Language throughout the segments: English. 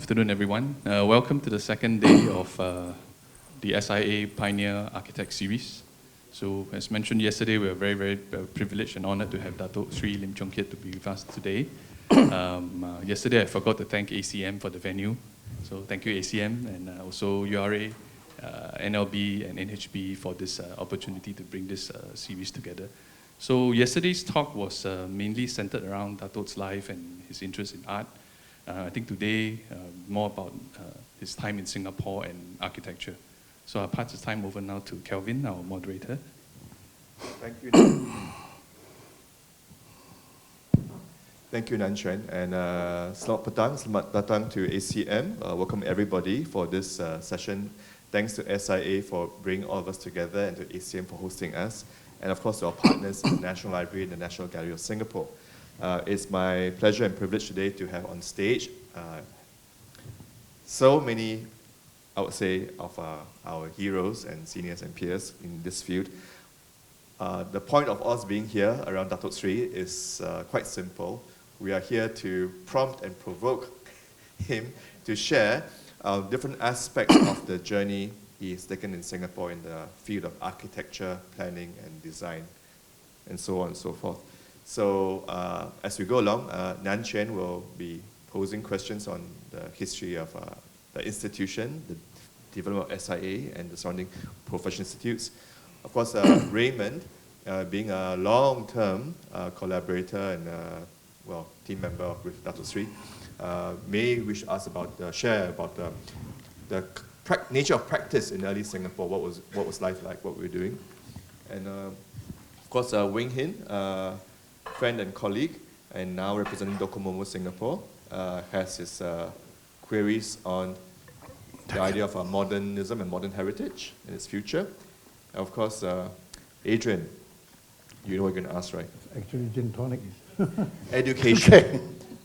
Afternoon, everyone. Welcome to the second day of the SIA Pioneer Architect Series. So, as mentioned yesterday, we are very, very privileged and honored to have Datuk Seri Lim Chong Keat to be with us today. Yesterday, I forgot to thank ACM for the venue. So, thank you, ACM, and also URA, NLB, and NHB for this opportunity to bring this series together. So, yesterday's talk was mainly centered around Datuk's life and his interest in art. I think today, more about his time in Singapore and architecture. So I'll pass the time over now to Kelvin, our moderator. Thank you. Thank you, Nan Chuan. And selamat petang, selamat datang to ACM. Welcome everybody for this session. Thanks to SIA for bringing all of us together and to ACM for hosting us. And of course to our partners in the National Library and the National Gallery of Singapore. It's my pleasure and privilege today to have on stage so many, I would say, of our heroes and seniors and peers in this field. The point of us being here around Datuk Seri is quite simple. We are here to prompt and provoke him to share different aspects of the journey he's taken in Singapore in the field of architecture, planning, and design, and so on and so forth. So as we go along, Nan Chuan will be posing questions on the history of the institution, the development of SIA and the surrounding professional institutes. Of course, Raymond, being a long-term collaborator and well, team member with Datuk Seri, may wish us about share about the nature of practice in early Singapore. What was life like? What we were doing, and of course, Wing Hin. Friend and colleague, and now representing Docomomo Singapore, has his queries on the idea of modernism and modern heritage and its future. And of course, Adrian, you know what you're going to ask, right? Actually, gin tonic. Education. Okay.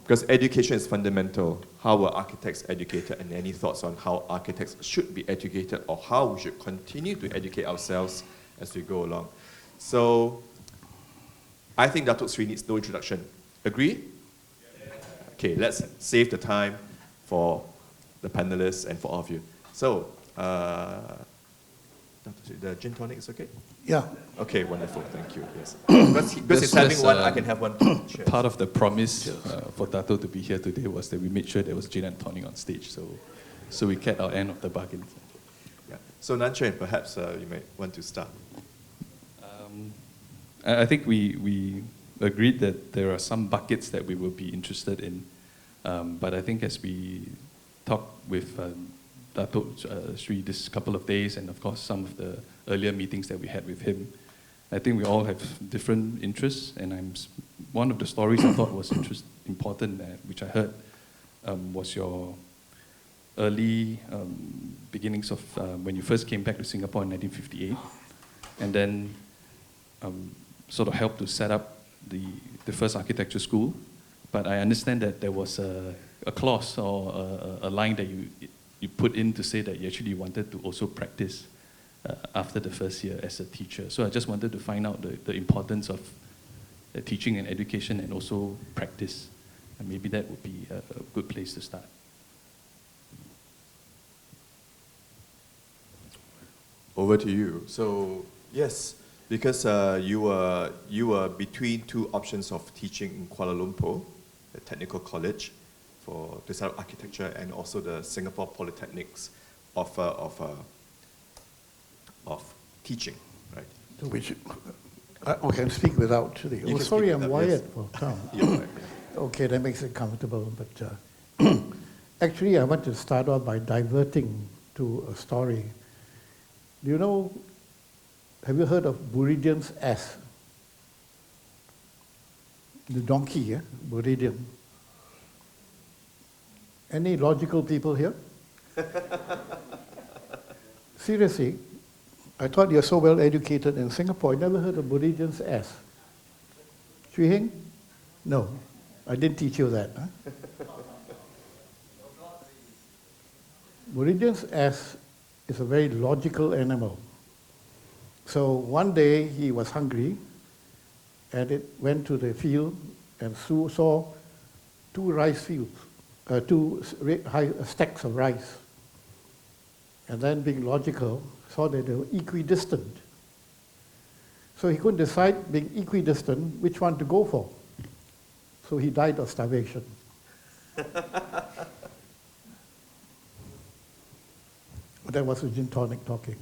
Because education is fundamental. How are architects educated, and any thoughts on how architects should be educated or how we should continue to educate ourselves as we go along. So, I think Datuk Seri needs no introduction. Agree? Okay, let's save the time for the panelists and for all of you. So, the gin tonic is okay? Yeah. Okay, wonderful, thank you. Yes. Because he's having one, I can have one. Cheers. Part of the promise for Datuk to be here today was that we made sure there was gin and tonic on stage. So we kept our end of the bargain. Yeah. So Nan Chuan, perhaps you might want to start. I think we agreed that there are some buckets that we will be interested in, but I think as we talked with Datuk Seri this couple of days, and of course some of the earlier meetings that we had with him, I think we all have different interests, and one of the stories I thought was important, which I heard, was your early beginnings of when you first came back to Singapore in 1958, and then sort of helped to set up the first architecture school. But I understand that there was a clause or a line that you put in to say that you actually wanted to also practice after the first year as a teacher. So I just wanted to find out the importance of teaching and education and also practice. And maybe that would be a good place to start. Over to you. So, yes. Because you were between two options of teaching in Kuala Lumpur, the Technical College for the side of architecture, and also the Singapore Polytechnics of teaching, right? So which I can speak without today. Oh, sorry, I'm wired for town. Yeah, right. Okay, that makes it comfortable. But actually, I want to start off by diverting to a story. Do you know? Have you heard of Buridan's ass? The donkey, yeah? Buridan. Any logical people here? Seriously, I thought you're so well educated in Singapore. You never heard of Buridan's ass? Chui Heng? No, I didn't teach you that. Huh? Buridan's ass is a very logical animal. So one day he was hungry, and it went to the field and saw two rice fields stacks of rice, and then being logical, saw that they were equidistant. So he couldn't decide, being equidistant, which one to go for. So he died of starvation. That was a gin tonic talking.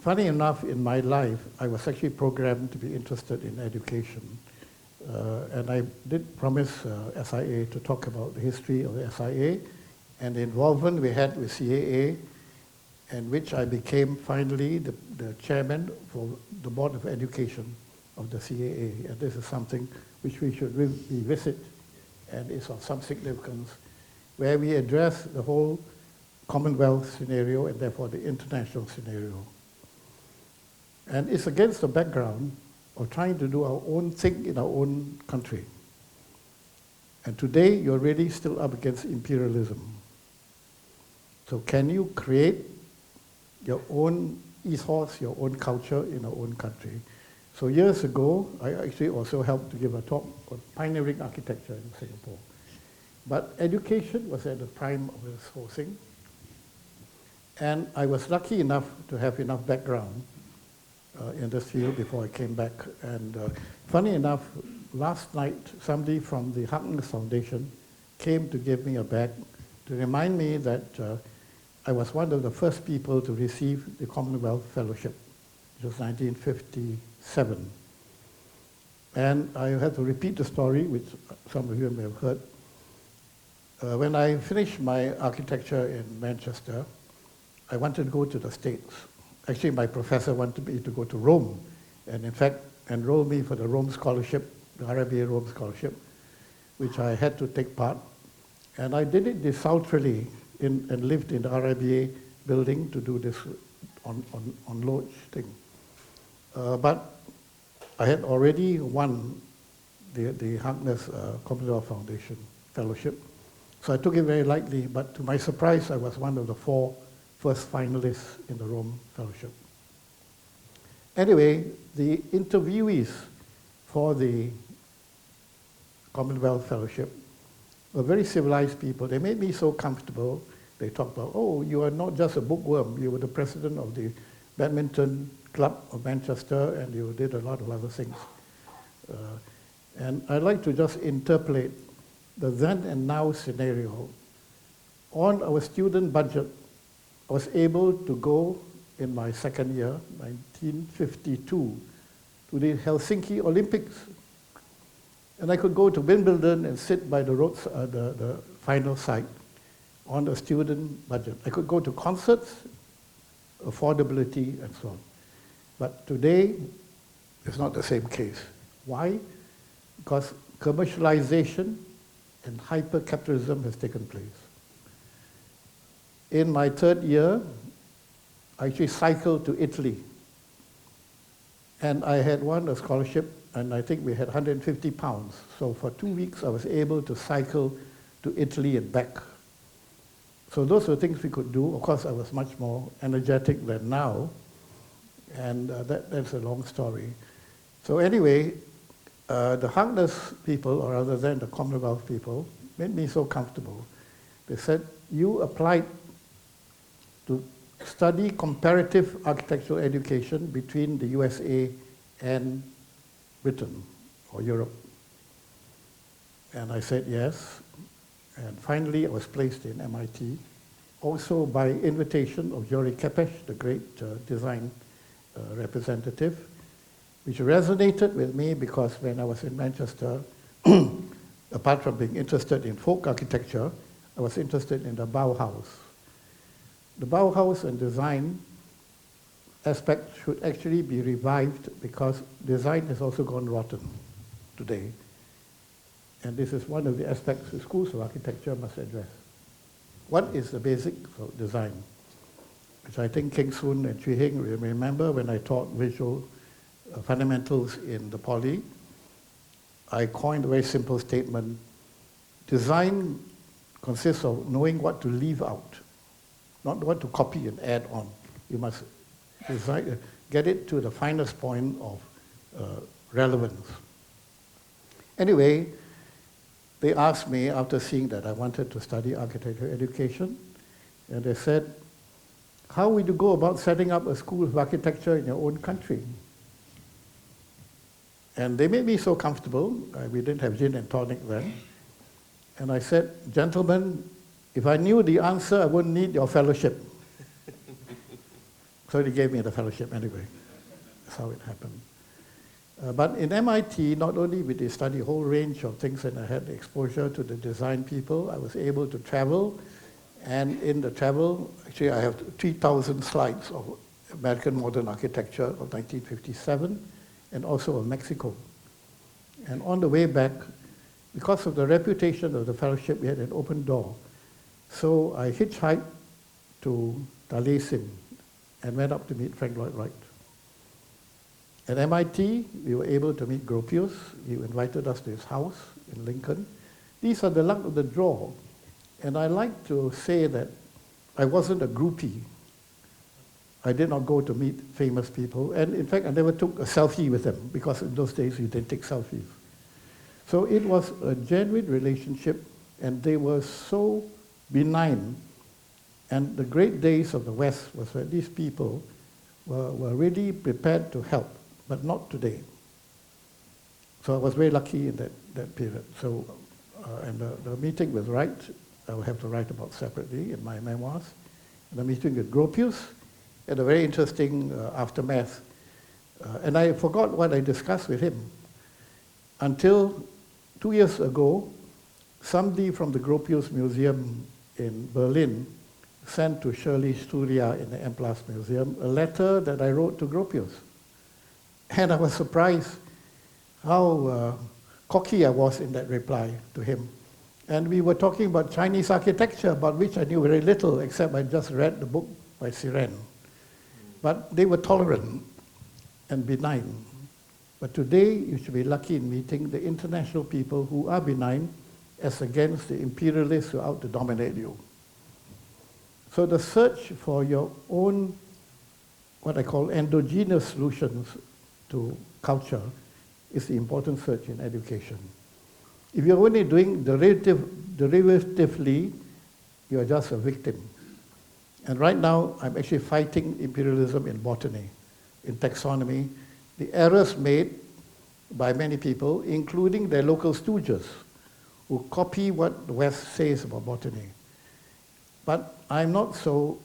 Funny enough, in my life, I was actually programmed to be interested in education. And I did promise SIA to talk about the history of the SIA and the involvement we had with CAA, and which I became finally the chairman for the Board of Education of the CAA. And this is something which we should revisit, and is of some significance, where we address the whole Commonwealth scenario and therefore the international scenario. And it's against the background of trying to do our own thing in our own country. And today, you're really still up against imperialism. So can you create your own ethos, your own culture in our own country? So years ago, I actually also helped to give a talk on pioneering architecture in Singapore. But education was at the prime of this whole thing. And I was lucky enough to have enough background in this field before I came back. And funny enough, last night, somebody from the Harkness Foundation came to give me a bag to remind me that I was one of the first people to receive the Commonwealth Fellowship, which was 1957. And I have to repeat the story, which some of you may have heard. When I finished my architecture in Manchester, I wanted to go to the States. Actually, my professor wanted me to go to Rome, and in fact, enrolled me for the Rome Scholarship, the RIBA Rome Scholarship, which I had to take part. And I did it desultorily and lived in the RIBA building to do this on Lodge thing. But I had already won the Harkness Commonwealth Foundation Fellowship. So I took it very lightly, but to my surprise, I was one of the 4 first finalists in the Rome Fellowship. Anyway, the interviewees for the Commonwealth Fellowship were very civilized people. They made me so comfortable. They talked about, oh, you are not just a bookworm. You were the president of the Badminton Club of Manchester, and you did a lot of other things. And I'd like to just interpolate the then and now scenario. On our student budget, I was able to go in my second year, 1952, to the Helsinki Olympics. And I could go to Wimbledon and sit by the roads, the final site on a student budget. I could go to concerts, affordability, and so on. But today, it's not the same case. Why? Because commercialization and hyper-capitalism has taken place. In my 3rd year, I actually cycled to Italy. And I had won a scholarship, and I think we had 150 pounds. So for 2 weeks, I was able to cycle to Italy and back. So those were things we could do. Of course, I was much more energetic than now, and that's a long story. So anyway, the Harkness people, or rather than the Commonwealth people, made me so comfortable. They said, you applied to study comparative architectural education between the USA and Britain or Europe. And I said yes. And finally, I was placed in MIT, also by invitation of Jori Kepes, the great design representative, which resonated with me because when I was in Manchester, apart from being interested in folk architecture, I was interested in the Bauhaus. The Bauhaus and design aspect should actually be revived because design has also gone rotten today. And this is one of the aspects the schools of architecture must address. What is the basic of design? Which I think King Soon and Chui Hing will remember when I taught visual fundamentals in the Poly. I coined a very simple statement. Design consists of knowing what to leave out, not what to copy and add on. You must design, get it to the finest point of relevance. Anyway, they asked me, after seeing that I wanted to study architecture education, and they said, how would you go about setting up a school of architecture in your own country? And they made me so comfortable. We didn't have gin and tonic then. And I said, gentlemen, if I knew the answer, I wouldn't need your fellowship. So they gave me the fellowship anyway. That's how it happened. But in MIT, not only did they study a whole range of things, and I had exposure to the design people, I was able to travel. And in the travel, actually I have 3,000 slides of American modern architecture of 1957, and also of Mexico. And on the way back, because of the reputation of the fellowship, we had an open door. So I hitchhiked to Taliesin and went up to meet Frank Lloyd Wright. At MIT, we were able to meet Gropius. He invited us to his house in Lincoln. These are the luck of the draw. And I like to say that I wasn't a groupie. I did not go to meet famous people. And in fact, I never took a selfie with them, because in those days, you didn't take selfies. So it was a genuine relationship, and they were so benign. And the great days of the West was that these people were really prepared to help, but not today. So I was very lucky in that period. So, and the meeting with Wright, I will have to write about separately in my memoirs. And the meeting with Gropius, and a very interesting aftermath. And I forgot what I discussed with him until 2 years ago, somebody from the Gropius Museum in Berlin sent to Shirley Sturia in the M Plus Museum a letter that I wrote to Gropius. And I was surprised how cocky I was in that reply to him. And we were talking about Chinese architecture, about which I knew very little, except I just read the book by Seri. But they were tolerant and benign. But today, you should be lucky in meeting the international people who are benign as against the imperialists who are out to dominate you. So the search for your own, what I call endogenous solutions to culture, is the important search in education. If you're only doing derivatively, you're just a victim. And right now, I'm actually fighting imperialism in botany, in taxonomy, the errors made by many people, including their local stooges, who copy what the West says about botany. But I'm not so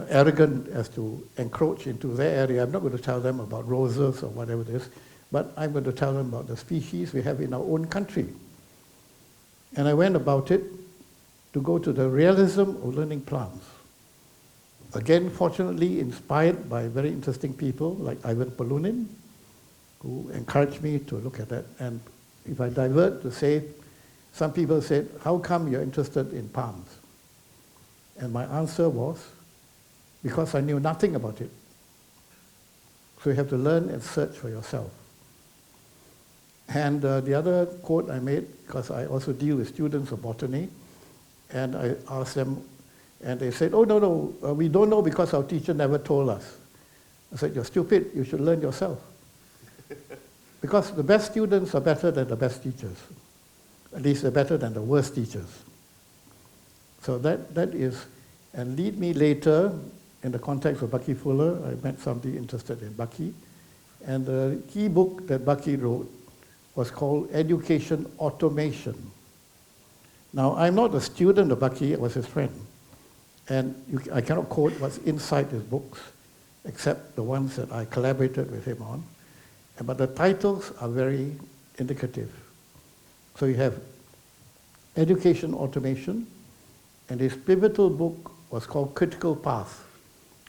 arrogant as to encroach into their area. I'm not going to tell them about roses or whatever it is, but I'm going to tell them about the species we have in our own country. And I went about it to go to the realism of learning plants. Again, fortunately, inspired by very interesting people like Ivan Polunin, who encouraged me to look at that. And if I divert to say, some people said, how come you're interested in palms? And my answer was, because I knew nothing about it. So you have to learn and search for yourself. And the other quote I made, because I also deal with students of botany, and I asked them, and they said, oh, no, we don't know because our teacher never told us. I said, you're stupid, you should learn yourself. Because the best students are better than the best teachers. At least they're better than the worst teachers. So that is, and lead me later, in the context of Bucky Fuller, I met somebody interested in Bucky, and the key book that Bucky wrote was called Education Automation. Now, I'm not a student of Bucky, I was his friend. And I cannot quote what's inside his books, except the ones that I collaborated with him on. But the titles are very indicative. So you have Education Automation, and his pivotal book was called Critical Path,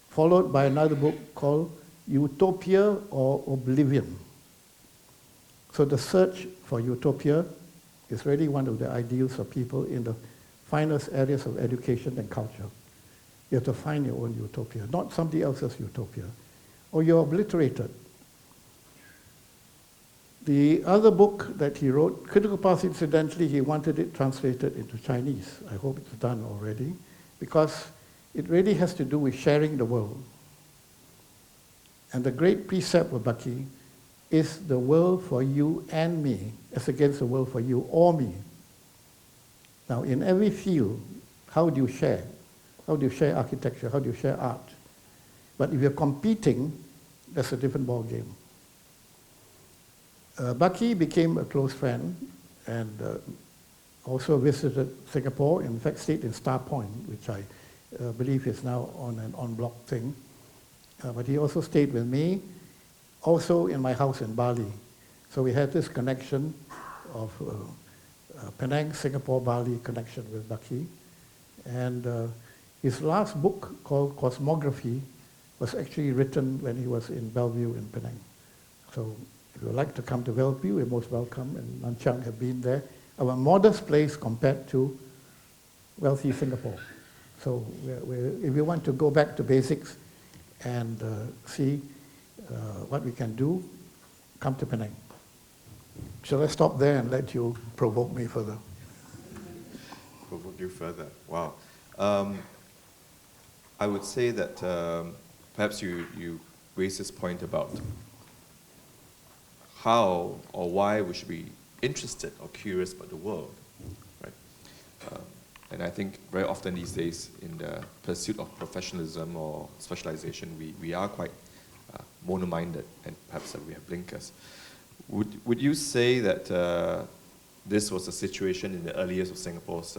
followed by another book called Utopia or Oblivion. So the search for utopia is really one of the ideals of people in the finest areas of education and culture. You have to find your own utopia, not somebody else's utopia, or you're obliterated. The other book that he wrote, Critical Path, incidentally, he wanted it translated into Chinese. I hope it's done already, because it really has to do with sharing the world. And the great precept of Bucky is the world for you and me, as against the world for you or me. Now, in every field, how do you share? How do you share architecture? How do you share art? But if you're competing, that's a different ballgame. Bucky became a close friend and also visited Singapore, in fact stayed in Star Point, which I believe is now on an en-bloc thing. But he also stayed with me, also in my house in Bali. So we had this connection of Penang, Singapore, Bali connection with Bucky. And his last book, called Cosmography, was actually written when he was in Bellevue in Penang. So if you would like to come to Bellevue, you're most welcome, and Nan Chiang have been there. Our modest place compared to wealthy Singapore. So if you want to go back to basics and see what we can do, come to Penang. Shall I stop there and let you provoke me further? Provoke you further, wow. I would say that perhaps you raised this point about how or why we should be interested or curious about the world, right? And I think very often these days in the pursuit of professionalism or specialization, we are quite mono-minded and perhaps we have blinkers. Would you say that this was a situation in the early years of Singapore's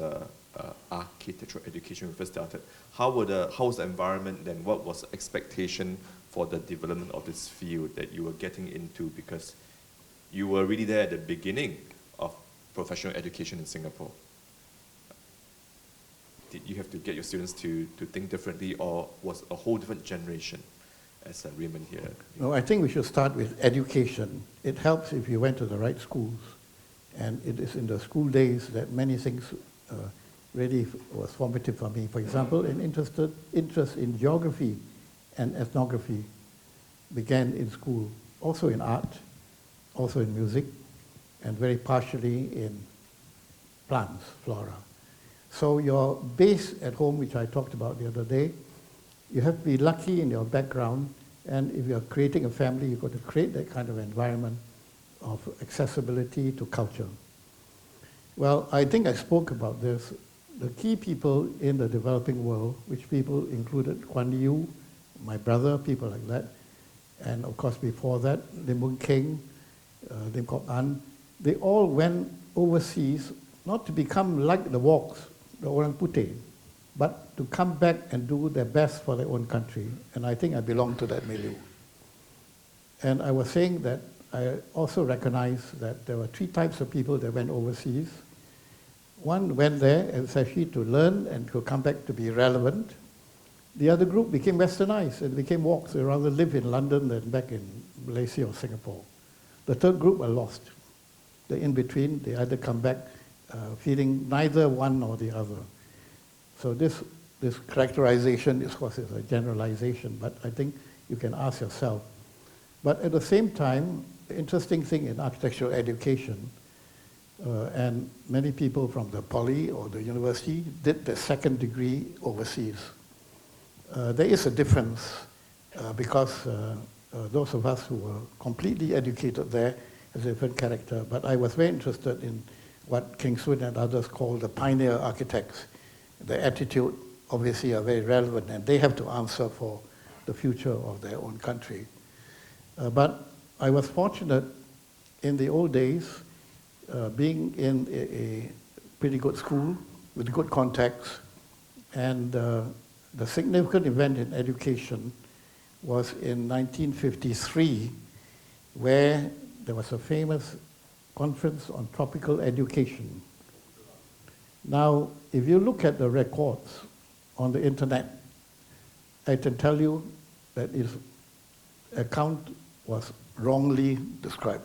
architectural education when we first started? How was the environment then? What was the expectation for the development of this field that you were getting into, because you were really there at the beginning of professional education in Singapore? Did you have to get your students to think differently, or was a whole different generation, as Raymond here? No, I think we should start with education. It helps if you went to the right schools. And it is in the school days that many things really was formative for me. For example, an interest in geography and ethnography began in school, also in art, also in music, and very partially in plants, flora. So your base at home, which I talked about the other day, you have to be lucky in your background, and if you're creating a family, you've got to create that kind of environment of accessibility to culture. Well, I think I spoke about this. The key people in the developing world, which people included Kuan Yew, my brother, people like that, and of course before that, Lim Chong Keat, Lim Kok An, they all went overseas, not to become like the Woks, the Orang Putih, but to come back and do their best for their own country. And I think I belong to that milieu. And I was saying that I also recognize that there were three types of people that went overseas. One went there essentially to learn and to come back to be relevant. The other group became westernized and became Woks. They rather live in London than back in Malaysia or Singapore. The third group were lost. The in-between, they either come back feeling neither one nor the other. So this characterization, of course, is a generalization, but I think you can ask yourself. But at the same time, the interesting thing in architectural education, and many people from the poly or the university did their second degree overseas. There is a difference because those of us who were completely educated there has a different character. But I was very interested in what King Soon and others call the pioneer architects. Their attitude obviously are very relevant, and they have to answer for the future of their own country. But I was fortunate in the old days, being in a pretty good school with good contacts, and the significant event in education was in 1953, where there was a famous conference on tropical education. Now, if you look at the records on the internet, I can tell you that its account was wrongly described.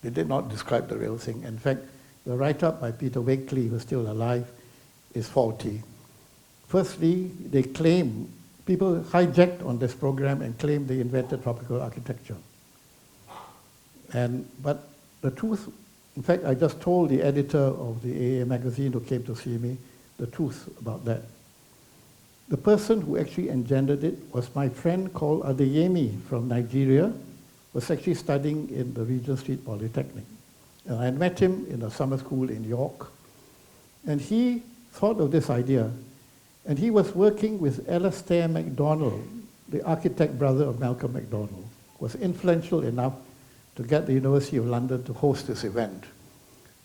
They did not describe the real thing. In fact, the write-up by Peter Wakely, who's still alive, is faulty. Firstly, they claim, people hijacked on this program and claimed they invented tropical architecture. But the truth, in fact, I just told the editor of the AA magazine who came to see me the truth about that. The person who actually engendered it was my friend called Adeyemi from Nigeria, was actually studying in the Regent Street Polytechnic. And I met him in a summer school in York. And he thought of this idea, and he was working with Alastair MacDonald, the architect brother of Malcolm MacDonald, was influential enough to get the University of London to host this event.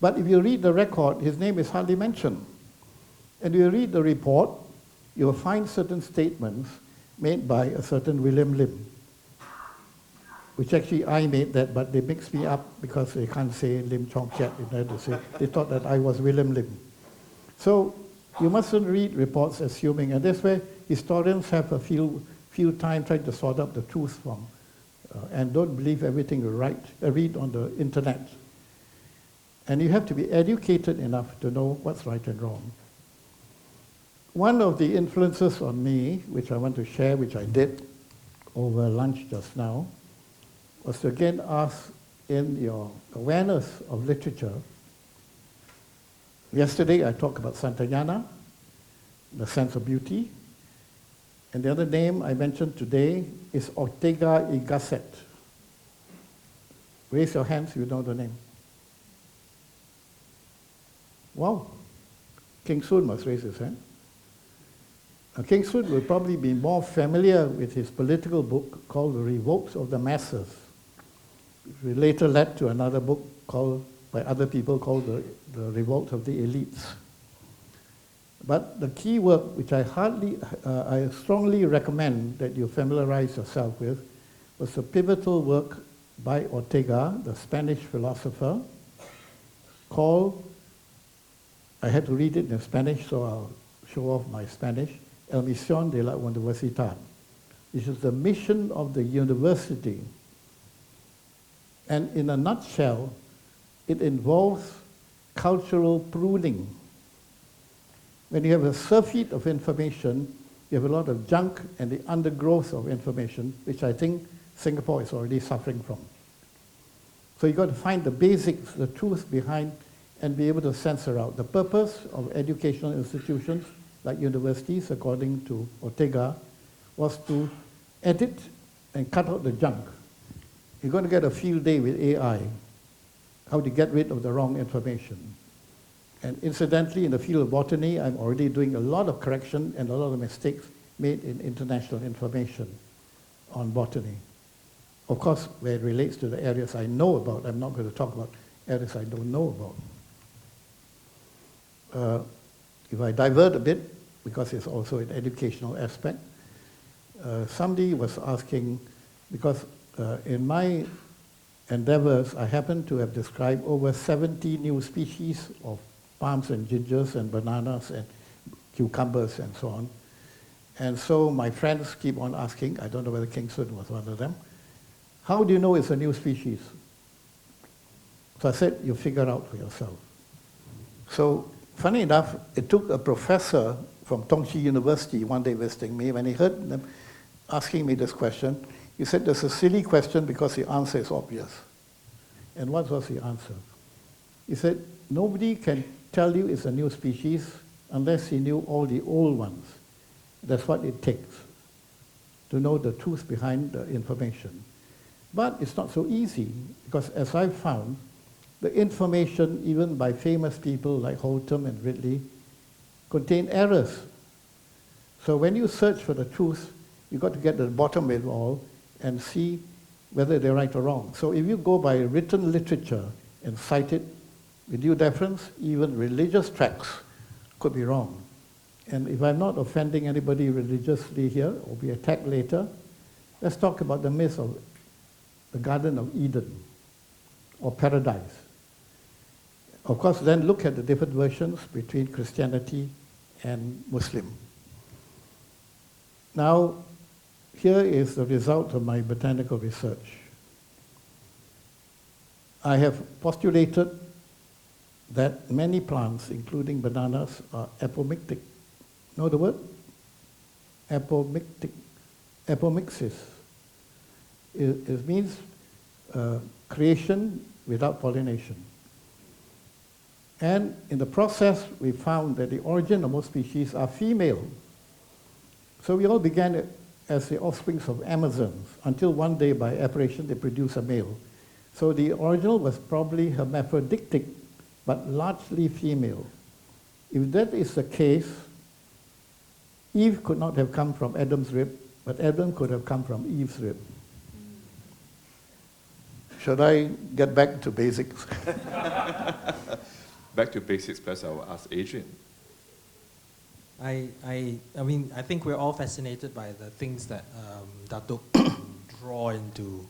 But if you read the record, his name is hardly mentioned. And if you read the report, you will find certain statements made by a certain William Lim, which actually I made that, but they mixed me up because they can't say Lim Chong Keat. They thought that I was William Lim. So you mustn't read reports assuming, and that's where historians have a few time trying to sort out the truth from, and don't believe everything you read on the internet. And you have to be educated enough to know what's right and wrong. One of the influences on me, which I want to share, which I did over lunch just now, was to again ask in your awareness of literature. Yesterday I talked about Santayana, the sense of beauty, and the other name I mentioned today is Ortega y Gasset. Raise your hands if you know the name. Wow, King Soon must raise his hand. King Soon will probably be more familiar with his political book called The Revolts of the Masses. It later led to another book called, by other people, called The Revolt of the Elites. But the key work, which I strongly recommend that you familiarize yourself with, was the pivotal work by Ortega, the Spanish philosopher, called, I had to read it in Spanish, so I'll show off my Spanish, El Misión de la Universidad, which is the mission of the university. And in a nutshell, it involves cultural pruning. When you have a surfeit of information, you have a lot of junk and the undergrowth of information, which I think Singapore is already suffering from. So you've got to find the basics, the truth behind, and be able to censor out. The purpose of educational institutions like universities, according to Ortega, was to edit and cut out the junk. You're going to get a field day with AI, how to get rid of the wrong information. And incidentally, in the field of botany, I'm already doing a lot of correction and a lot of mistakes made in international information on botany. Of course, where it relates to the areas I know about, I'm not going to talk about areas I don't know about. If I divert a bit, because it's also an educational aspect, somebody was asking, because in my endeavors, I happen to have described over 70 new species of palms and gingers and bananas and cucumbers and so on. And so my friends keep on asking, I don't know whether King Soon was one of them, how do you know it's a new species? So I said, you figure out for yourself. So funny enough, it took a professor from Tongji University one day visiting me. When he heard them asking me this question, he said, "That's a silly question because the answer is obvious." And what was the answer? He said, nobody can tell you it's a new species unless he knew all the old ones. That's what it takes to know the truth behind the information. But it's not so easy, because as I've found, the information, even by famous people like Holtham and Ridley, contain errors. So when you search for the truth, you've got to get to the bottom of it all and see whether they're right or wrong. So if you go by written literature and cite it with due deference, even religious tracts could be wrong. And if I'm not offending anybody religiously here, or be attacked later, let's talk about the myth of the Garden of Eden, or paradise. Of course, then look at the different versions between Christianity and Muslim. Now, here is the result of my botanical research. I have postulated that many plants, including bananas, are apomictic. Know the word? Apomictic. Apomixis. It means creation without pollination. And in the process, we found that the origin of most species are female. So we all began as the offsprings of Amazons, until one day, by apparition, they produce a male. So the original was probably hermaphroditic, but largely female. If that is the case, Eve could not have come from Adam's rib, but Adam could have come from Eve's rib. Should I get back to basics? Back to basics, perhaps I will ask Adrian. I mean, I think we're all fascinated by the things that Datuk draw into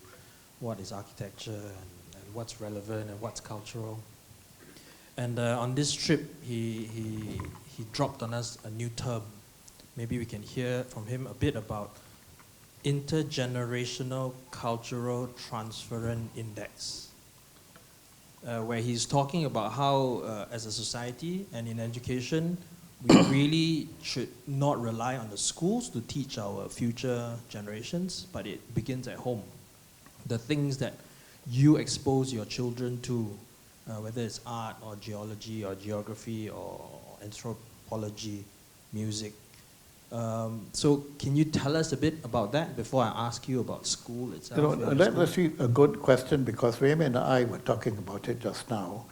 what is architecture and what's relevant and what's cultural. And on this trip, he dropped on us a new term. Maybe we can hear from him a bit about intergenerational cultural transference index, where he's talking about how, as a society and in education, we really should not rely on the schools to teach our future generations, but it begins at home. The things that you expose your children to, whether it's art or geology or geography or anthropology, music. So can you tell us a bit about that before I ask you about school itself? That's actually a good question, because Raymond and I were talking about it just now.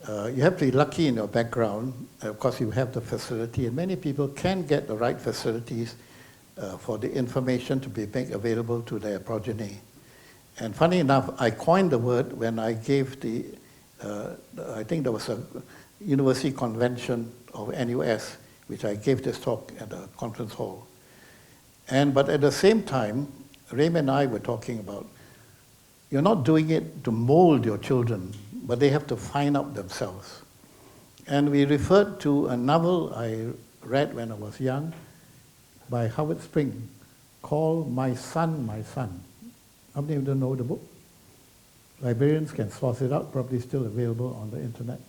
You have to be lucky in your background. Of course, you have the facility, and many people can get the right facilities for the information to be made available to their progeny. And funny enough, I coined the word when I gave I think there was a university convention of NUS, which I gave this talk at a conference hall. But at the same time, Raymond and I were talking about, you're not doing it to mold your children, but they have to find out themselves. And we referred to a novel I read when I was young by Howard Spring called My Son, My Son. How many of you know the book? Librarians can source it out, probably still available on the internet.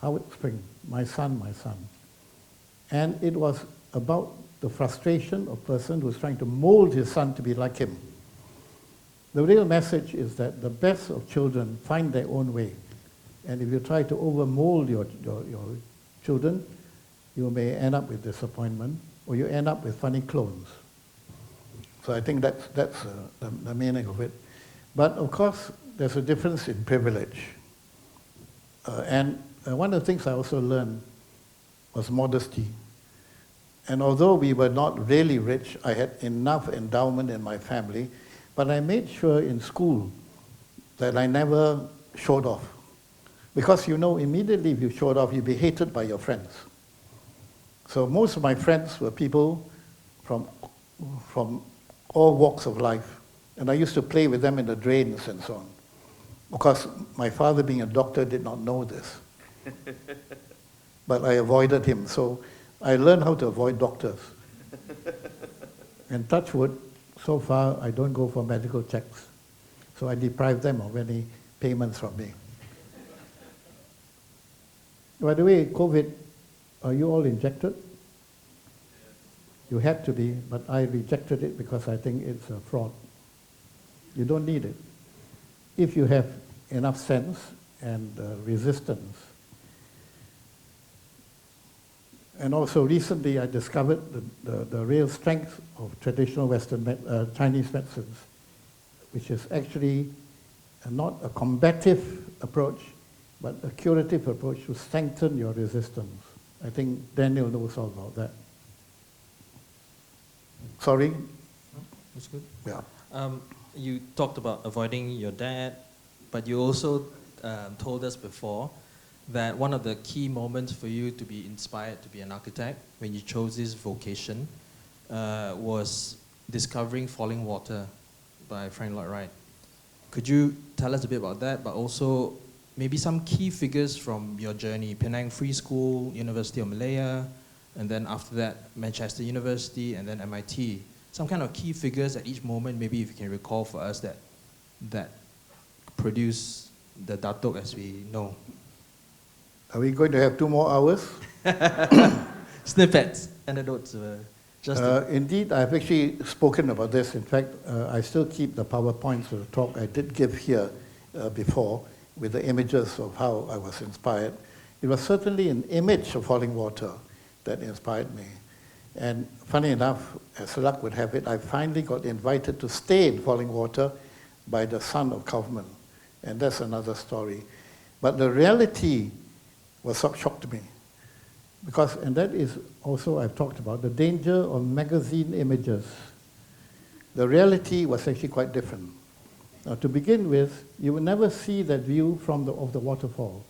Howard Spring, My Son, My Son. And it was about the frustration of a person who's trying to mold his son to be like him. The real message is that the best of children find their own way. And if you try to overmold your children, you may end up with disappointment, or you end up with funny clones. So I think that's the meaning of it. But of course, there's a difference in privilege. And one of the things I also learned was modesty. And although we were not really rich, I had enough endowment in my family, but I made sure in school that I never showed off. Because immediately if you showed off, you'd be hated by your friends. So most of my friends were people from all walks of life. And I used to play with them in the drains and so on. Of course, my father being a doctor did not know this. But I avoided him. So I learned how to avoid doctors. And touch wood, so far I don't go for medical checks. So I deprive them of any payments from me. By the way, COVID, are you all injected? You had to be, but I rejected it because I think it's a fraud. You don't need it. If you have enough sense and resistance. And also recently I discovered the real strength of traditional Chinese medicines, which is actually not a combative approach, but a curative approach to strengthen your resistance. I think Daniel knows all about that. Sorry? No, that's good. Yeah. You talked about avoiding your dad, but you also told us before that one of the key moments for you to be inspired to be an architect when you chose this vocation was discovering Falling Water by Frank Lloyd Wright. Could you tell us a bit about that, but also maybe some key figures from your journey, Penang Free School, University of Malaya, and then after that, Manchester University, and then MIT. Some kind of key figures at each moment, maybe if you can recall for us that produce the Datuk as we know. Are we going to have 2 more hours? Snippets, anecdotes. Indeed, I've actually spoken about this. In fact, I still keep the PowerPoints of the talk I did give here before with the images of how I was inspired. It was certainly an image of Falling Water that inspired me. And funny enough, as luck would have it, I finally got invited to stay in Falling Water by the son of Kaufman. And that's another story. But the reality was what shocked me. because, and that is also I've talked about, the danger of magazine images. The reality was actually quite different. Now, to begin with, you would never see that view from of the waterfall,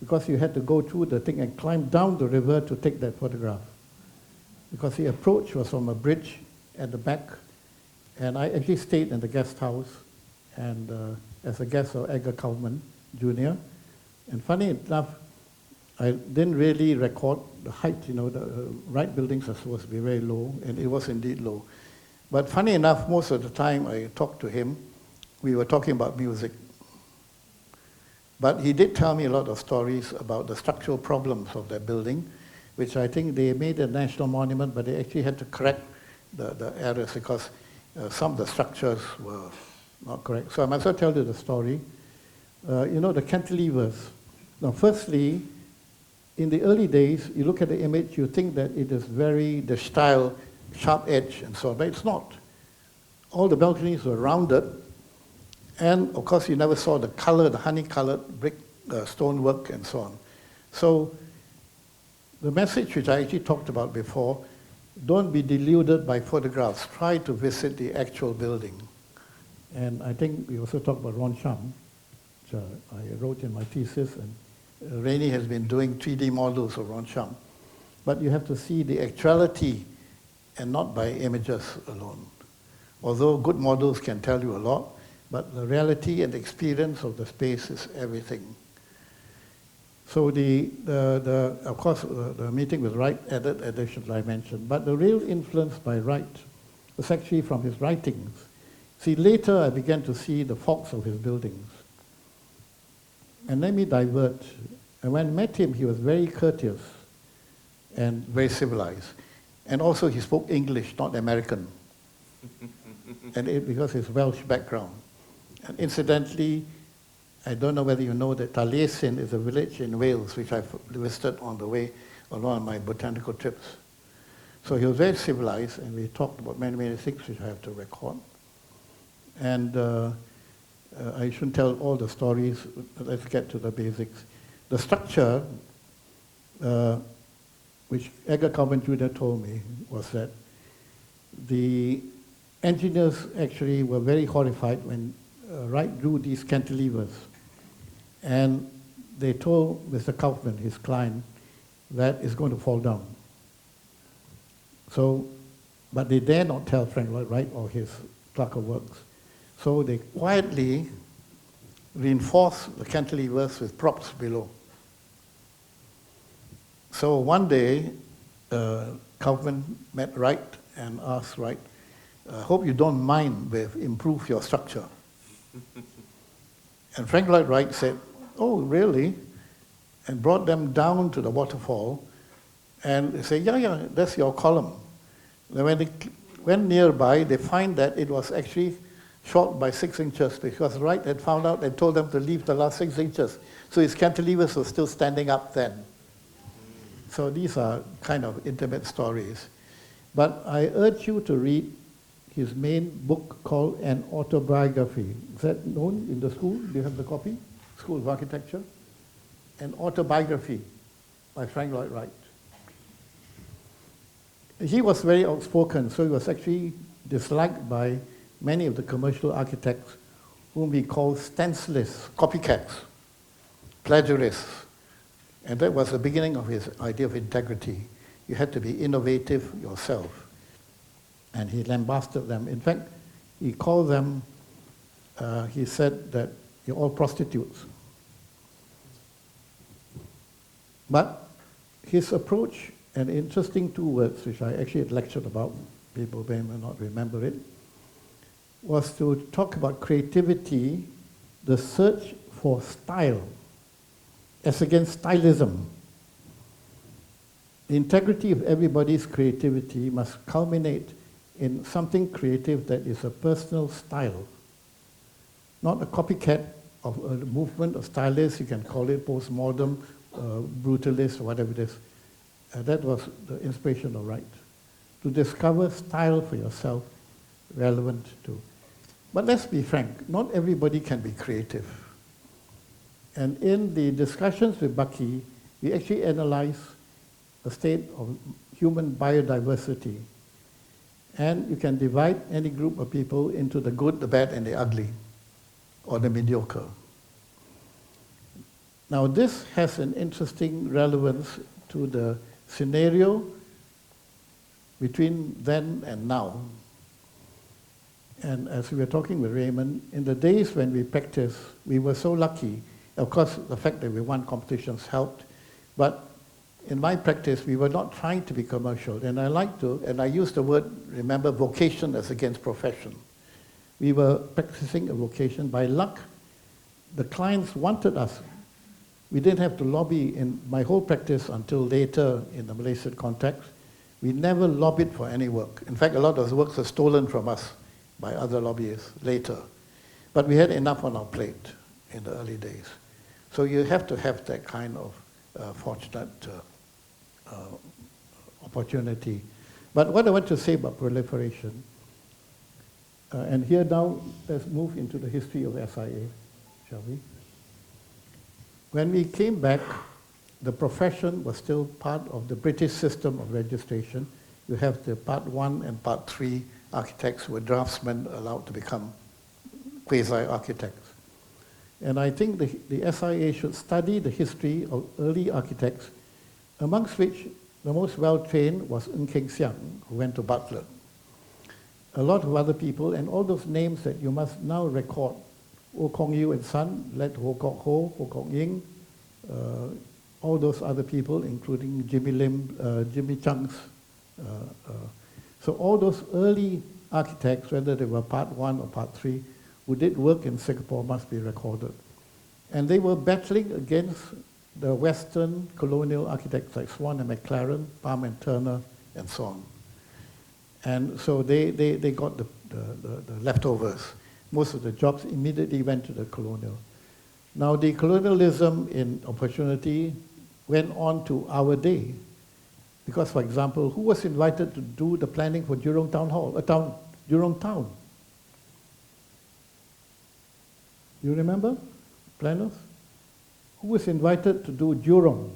because you had to go through the thing and climb down the river to take that photograph. Because the approach was from a bridge at the back, and I actually stayed in the guest house and as a guest of Edgar Kaufman Jr. And funny enough, I didn't really record the height. You know, the right buildings are supposed to be very low, and it was indeed low. But funny enough, most of the time I talked to him, we were talking about music. But he did tell me a lot of stories about the structural problems of that building, which I think they made a national monument, but they actually had to correct the errors because some of the structures were not correct. So I might as well tell you the story. You know, the cantilevers. Now, firstly, in the early days, you look at the image, you think that it is very, the style, sharp edge and so on, but it's not. All the balconies were rounded, and of course you never saw the color, the honey-colored brick stonework and so on. So the message which I actually talked about before, don't be deluded by photographs. Try to visit the actual building. And I think we also talked about Ron Sham, which I wrote in my thesis, and Rainey has been doing 3D models of Ron Sham. But you have to see the actuality and not by images alone. Although good models can tell you a lot, but the reality and experience of the space is everything. So of course, the meeting with Wright added additions I mentioned, but the real influence by Wright was actually from his writings. See, later I began to see the faults of his buildings. And let me divert. And when I met him, he was very courteous and very civilized. And also he spoke English, not American. And because his Welsh background. And incidentally, I don't know whether you know that Taliesin is a village in Wales, which I've visited on the way on one of my botanical trips. So he was very civilized, and we talked about many, many things which I have to record. And I shouldn't tell all the stories, but let's get to the basics. The structure, which Edgar Kaufman Jr. told me, was that the engineers actually were very horrified when Wright drew these cantilevers. And they told Mr. Kaufman, his client, that it's going to fall down. So, but they dare not tell Frank Lloyd Wright or his clerk of works. So they quietly reinforced the cantilevers with props below. So one day, Kaufman met Wright and asked Wright, I hope you don't mind we've improved your structure. And Frank Lloyd Wright said, oh, really? And brought them down to the waterfall, and they said, yeah, that's your column. And when they went nearby, they find that it was actually short by 6 inches because Wright had found out and told them to leave the last 6 inches. So his cantilevers were still standing up then. So these are kind of intimate stories. But I urge you to read his main book called An Autobiography. Is that known in the school? Do you have the copy? School of Architecture? An Autobiography by Frank Lloyd Wright. He was very outspoken, so he was actually disliked by many of the commercial architects whom he called stencilists, copycats, plagiarists. And that was the beginning of his idea of integrity. You had to be innovative yourself. And he lambasted them. In fact, he called them, he said that you're all prostitutes. But his approach, and interesting 2 words, which I actually had lectured about, people may not remember it, was to talk about creativity, the search for style, as against stylism. The integrity of everybody's creativity must culminate in something creative that is a personal style, not a copycat of a movement of stylists. You can call it postmodern, brutalist, or whatever it is. That was the inspiration of Wright, to discover style for yourself relevant to. But let's be frank, not everybody can be creative. And in the discussions with Bucky, we actually analyzed a state of human biodiversity. And you can divide any group of people into the good, the bad, and the ugly, or the mediocre. Now this has an interesting relevance to the scenario between then and now. And as we were talking with Raymond, in the days when we practiced, we were so lucky. Of course, the fact that we won competitions helped, but in my practice, we were not trying to be commercial. And I like to, and I use the word, remember, vocation as against profession. We were practicing a vocation. By luck, the clients wanted us. We didn't have to lobby in my whole practice until later in the Malaysian context. We never lobbied for any work. In fact, a lot of those works are stolen from us by other lobbyists later. But we had enough on our plate in the early days. So you have to have that kind of fortunate opportunity. But what I want to say about proliferation, and here now, let's move into the history of SIA, shall we? When we came back, the profession was still part of the British system of registration. You have the Part 1 and Part 3 architects who were draftsmen allowed to become quasi-architects. And I think the SIA should study the history of early architects, amongst which the most well-trained was Ng Keng Siang, who went to Bartlett. A lot of other people, and all those names that you must now record. O Kong Yew and Son, led Ho Kok Ho, Ho Kok Ying, all those other people, including Jimmy Lim, Jimmy Chung's. So all those early architects, whether they were Part 1 or Part 3, who did work in Singapore must be recorded. And they were battling against the Western colonial architects like Swan and McLaren, Palm and Turner, and so on. And so they got the leftovers. Most of the jobs immediately went to the colonial. Now the colonialism in opportunity went on to our day. Because, for example, who was invited to do the planning for Jurong Town Hall, Jurong Town? You remember, planners? Who was invited to do Jurong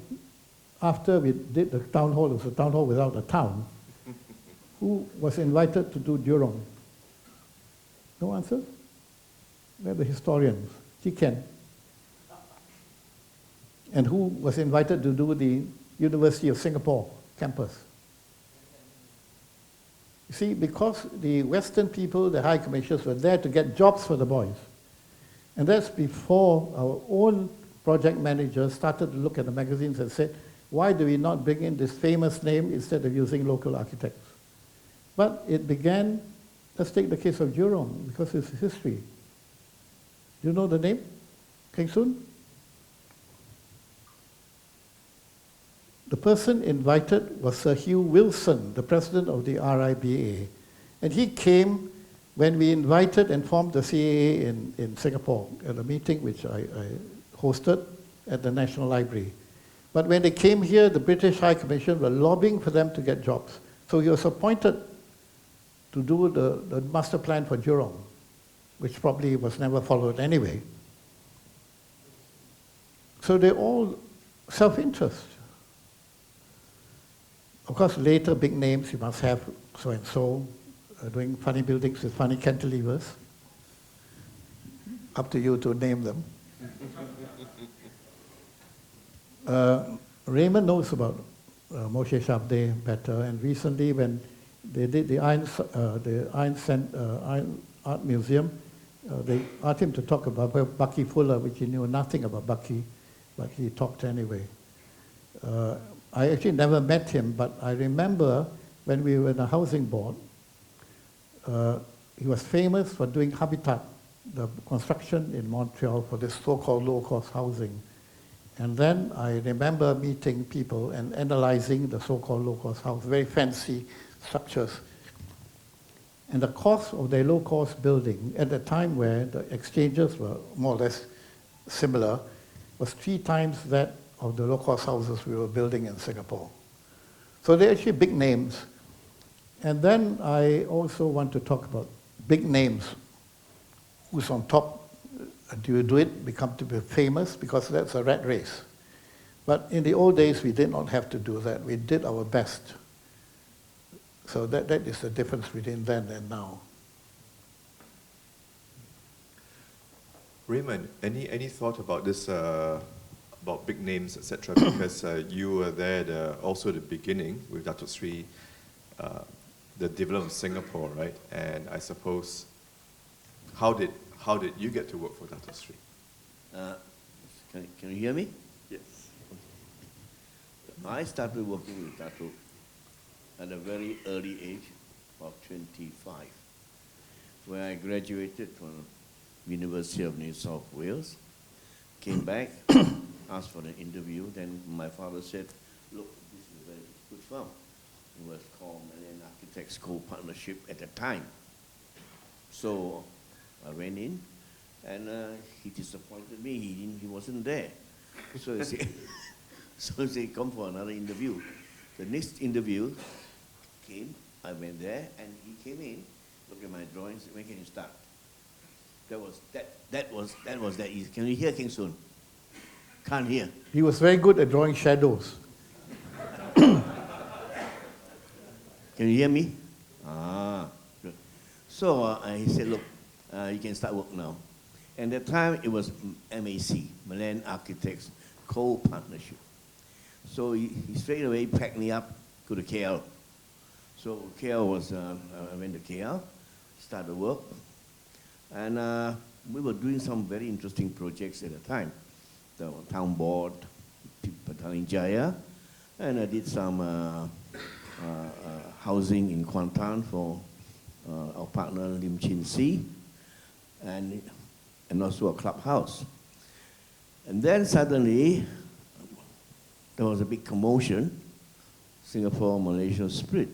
after we did the town hall? It was a town hall without a town. Who was invited to do Jurong? No answer? Where are the historians? Chiken. And who was invited to do the University of Singapore campus? You see, because the Western people, the high commissioners, were there to get jobs for the boys. And that's before our own project managers started to look at the magazines and said, why do we not bring in this famous name instead of using local architects? But it began, let's take the case of Jurong, because it's history. Do you know the name? Keng Soon? The person invited was Sir Hugh Wilson, the president of the RIBA. And he came when we invited and formed the CAA in Singapore at a meeting which I hosted at the National Library. But when they came here, the British High Commission were lobbying for them to get jobs. So he was appointed to do the master plan for Jurong, which probably was never followed anyway. So they're all self-interest. Of course, later big names, you must have so-and-so doing funny buildings with funny cantilevers. Up to you to name them. Raymond knows about Moshe Shabde better, and recently when they did the Iron Art Museum, they asked him to talk about Bucky Fuller, which he knew nothing about Bucky, but he talked anyway. I actually never met him, but I remember when we were in a housing board, he was famous for doing Habitat, the construction in Montreal for this so-called low-cost housing. And then I remember meeting people and analyzing the so-called low-cost house, very fancy structures. And the cost of their low-cost building at the time where the exchanges were more or less similar was 3 times that of the low-cost houses we were building in Singapore. So they're actually big names. And then I also want to talk about big names. Who's on top? Do you do it, become to be famous? Because that's a rat race. But in the old days, we did not have to do that. We did our best. So that is the difference between then and now. Raymond, any thought about this, about big names, etc.? Because you were there also at the beginning with Datuk Sri, the development of Singapore, right? And I suppose, how did you get to work for Datuk Sri? Can you hear me? Yes. I started working with Datuk at a very early age, about 25, where I graduated from University of New South Wales, came back, asked for an interview, then my father said, look, this is a very good firm. It was called Malayan Architects Co-Partnership at the time. So I went in, and he disappointed me. He wasn't there. So he said, come for another interview. The next interview came, I went there, and he came in, looked at my drawings, when can you start? That was that easy. Can you hear, King Soon? Can't hear. He was very good at drawing shadows. Can you hear me? Ah, good. So he said, look, you can start work now. And at the time, it was MAC, Malayan Architects Co-Partnership. So he straight away packed me up to the KL. So KL was, I went to KL, started work. And we were doing some very interesting projects at the time. The town board, Petaling Jaya, and I did some housing in Kuantan for our partner Lim Chong Keat, and also a clubhouse. And then suddenly, there was a big commotion, Singapore-Malaysia split.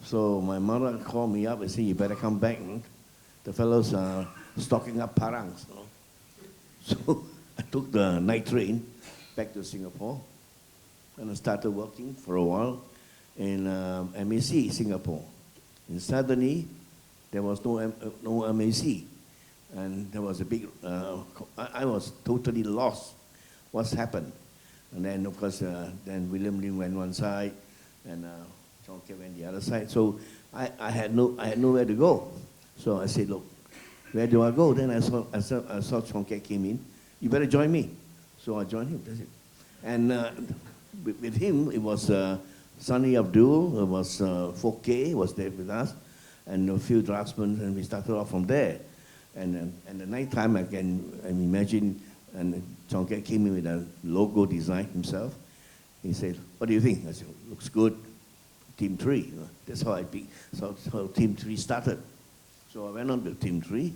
So my mother called me up and said, you better come back. The fellows are stocking up parangs. So I took the night train back to Singapore, and I started working for a while in MAC Singapore. And suddenly, there was no MAC. And there was a big, I was totally lost. What's happened? And then, of course, then William Lim went one side, and Chong Keat went the other side. So I had nowhere to go. So I said, look, where do I go? Then I saw Chong Keat came in. You better join me. So I joined him. That's it. And with him, it was Sunny Abdul, it was Foke was there with us, and a few draftsmen, and we started off from there. And the night time, I can imagine, and Chong Keat came in with a logo design himself. He said, what do you think? I said, looks good. Team 3. That's how I picked. So Team 3 started. So I went on to Team 3,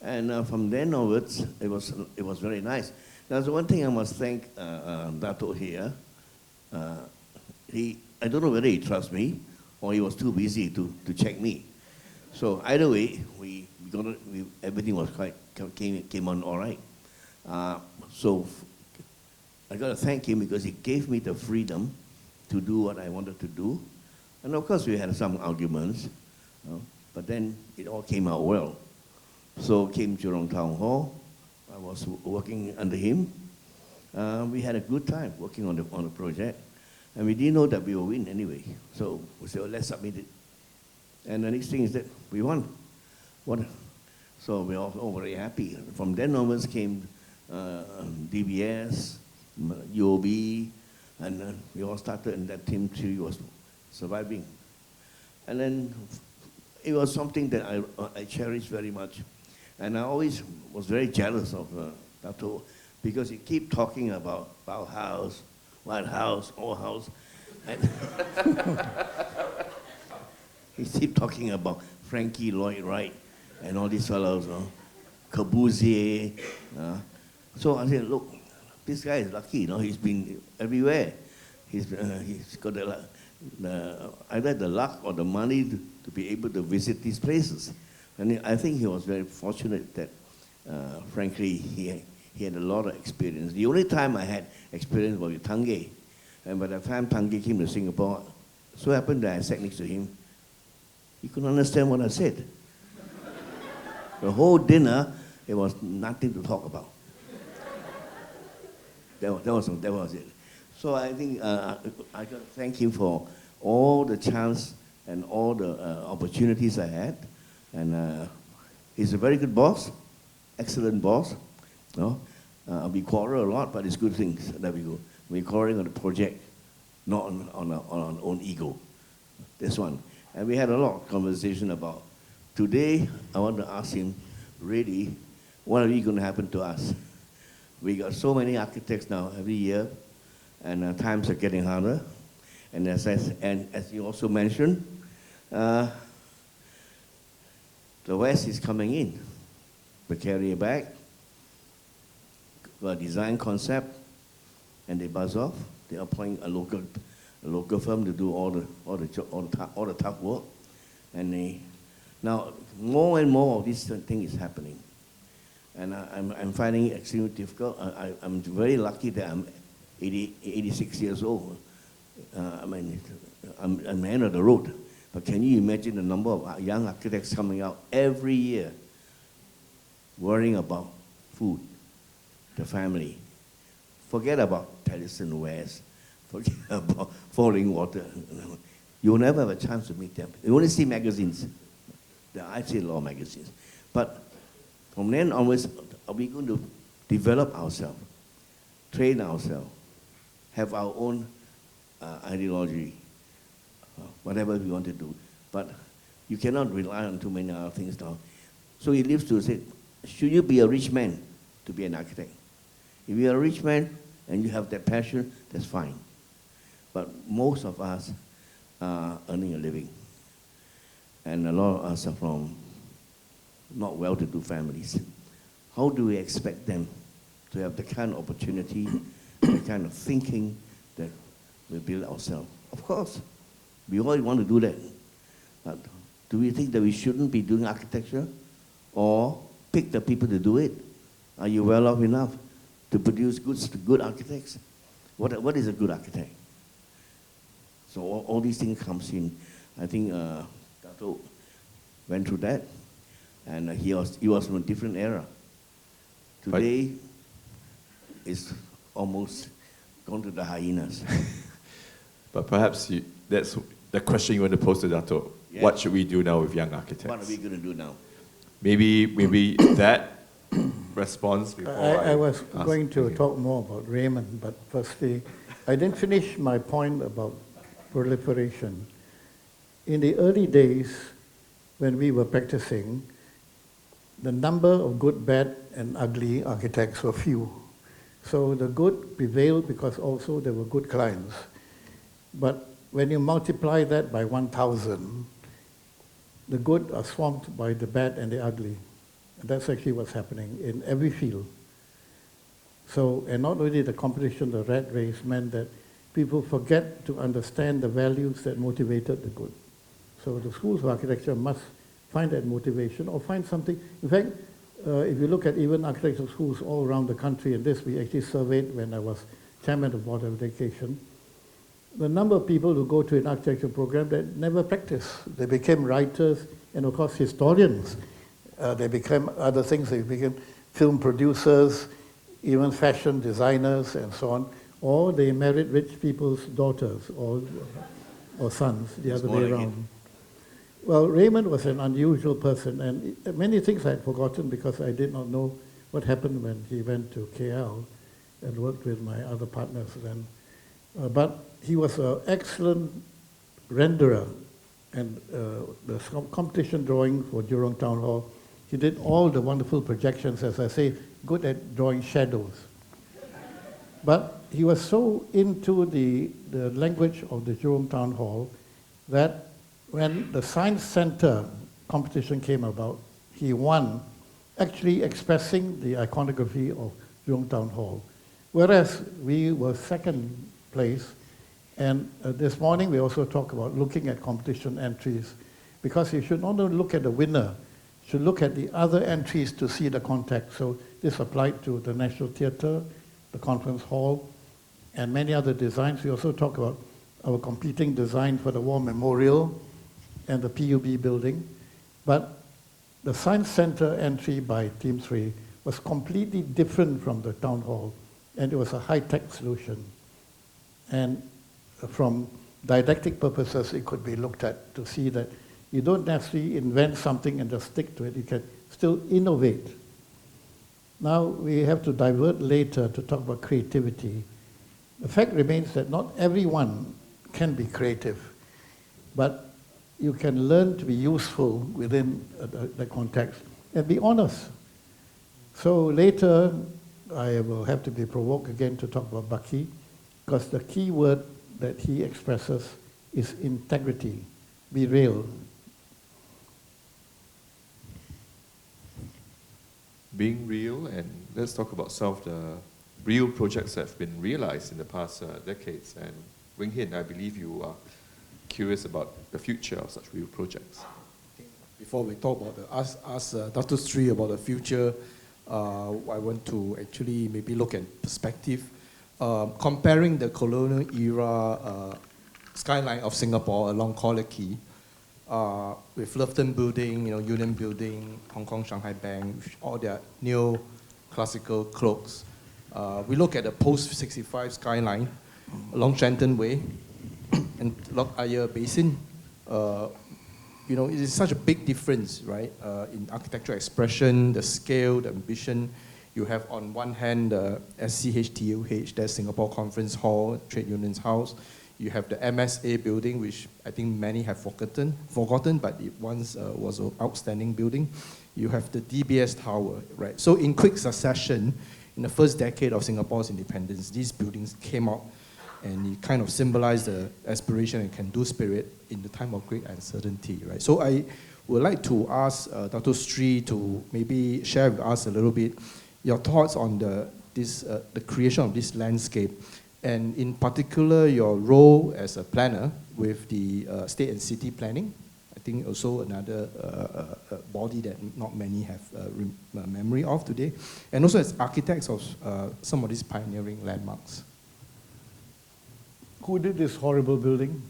and from then onwards, it was very nice. There's one thing I must thank Datuk here. I don't know whether he trusts me or he was too busy to check me. So either way, everything was came on all right. So I got to thank him because he gave me the freedom to do what I wanted to do. And of course, we had some arguments, but then it all came out well. So came Jurong Town Hall. I was working under him. We had a good time working on the project. And we didn't know that we would win anyway. So we said, well, let's submit it. And the next thing is that we won. So we're all very happy. From then onwards came DBS, UOB, and we all started, and that Team 3 was surviving. And then it was something that I cherished very much. And I always was very jealous of Datuk because he kept talking about Bauhaus, White House, Old House. And he kept talking about Frankie Lloyd Wright and all these fellows, Corbusier. So I said, look, this guy is lucky, he's been everywhere. He's got either the luck or the money to be able to visit these places. And I think he was very fortunate that, frankly, he had a lot of experience. The only time I had experience was with Tanguy. And by the time Tanguy came to Singapore, so happened that I sat next to him. He couldn't understand what I said. The whole dinner, there was nothing to talk about. That was it. So I think I got to thank him for all the chance and all the opportunities I had. And he's a very good boss, excellent boss. You know? We quarrel a lot, but it's good things that we go. We're quarreling on the project, not on our own ego. This one. And we had a lot of conversation about, today, I want to ask him, really, what are we going to happen to us? We got so many architects now every year, and times are getting harder. And as you also mentioned, the West is coming in. They carry it back, got a design concept, and they buzz off. They appoint a local firm to do all the tough work. And now more and more of this thing is happening. And I'm finding it extremely difficult. I'm very lucky that I'm 86 years old. I mean, I'm the end of the road. But can you imagine the number of young architects coming out every year worrying about food, the family? Forget about Patterson West. Forget about falling water. You'll never have a chance to meet them. You only see magazines. I see a lot of magazines. But from then onwards, are we going to develop ourselves, train ourselves, have our own ideology, whatever we want to do? But you cannot rely on too many other things now. So he lives to say, should you be a rich man to be an architect? If you're a rich man and you have that passion, that's fine. But most of us are earning a living. And a lot of us are from not well-to-do families. How do we expect them to have the kind of opportunity, the kind of thinking that we build ourselves? Of course, we all want to do that. But do we think that we shouldn't be doing architecture or pick the people to do it? Are you well off enough to produce good architects? What is a good architect? So all these things comes in. I think Datuk went through that, and he was from a different era. Today, it's almost gone to the hyenas. But perhaps that's the question you want to pose to Datuk. Yeah. What should we do now with young architects? What are we going to do now? Maybe that response before I was ask. going to talk more about Raymond, but firstly, I didn't finish my point about proliferation. In the early days, when we were practicing, the number of good, bad, and ugly architects were few. So the good prevailed because also there were good clients. But when you multiply that by 1,000, the good are swamped by the bad and the ugly. And that's actually what's happening in every field. So, and not only the competition, the rat race meant that people forget to understand the values that motivated the good. So the schools of architecture must find that motivation or find something. In fact, if you look at even architectural schools all around the country, and this we actually surveyed when I was chairman of Board of Education, the number of people who go to an architecture program that never practice. They became writers and of course historians. They became other things. They became film producers, even fashion designers and so on. Or they married rich people's daughters or sons, the other way around. Well, Raymond was an unusual person, and many things I had forgotten because I did not know what happened when he went to KL and worked with my other partners then. But he was an excellent renderer, and the competition drawing for Jurong Town Hall, he did all the wonderful projections, as I say, good at drawing shadows. But he was so into the language of the Jurong Town Hall that when the Science Center competition came about, he won, actually expressing the iconography of Jurong Town Hall. Whereas we were second place, and this morning we also talk about looking at competition entries, because you should not only look at the winner, you should look at the other entries to see the context. So this applied to the National Theatre, the Conference Hall, and many other designs. We also talk about our competing design for the War Memorial and the PUB building. But the Science Center entry by Team 3 was completely different from the Town Hall. and it was a high-tech solution. And from didactic purposes, it could be looked at to see that you don't necessarily invent something and just stick to it. You can still innovate. Now we have to divert later to talk about creativity. The fact remains that not everyone can be creative, but you can learn to be useful within the context and be honest. So later, I will have to be provoked again to talk about Baki, because the key word that he expresses is integrity. Be real. Being real, and let's talk about some of the real projects that have been realized in the past decades. And Wing Hin, I believe you are curious about the future of such real projects. Before we talk about ask Dr. Sri about the future, I want to actually maybe look at perspective. Comparing the colonial era skyline of Singapore along Collyer Quay with Lufton Building, Union Building, Hong Kong, Shanghai Bank, all their neo-classical cloaks. We look at the post-65 skyline along Shenton Way and Loch Aya Basin. It is such a big difference, right, in architectural expression, the scale, the ambition. You have on one hand the SCHTUH, that's Singapore Conference Hall, Trade Union's House. You have the MSA building, which I think many have forgotten, but it once was an outstanding building. You have the DBS Tower, right? So in quick succession, in the first decade of Singapore's independence, these buildings came out and it kind of symbolized the aspiration and can-do spirit in the time of great uncertainty, right? So I would like to ask Dr. Sri to maybe share with us a little bit your thoughts on the creation of this landscape, and in particular your role as a planner with the state and city planning. I think also another body that not many have memory of today, and also as architects of some of these pioneering landmarks. Who did this horrible building?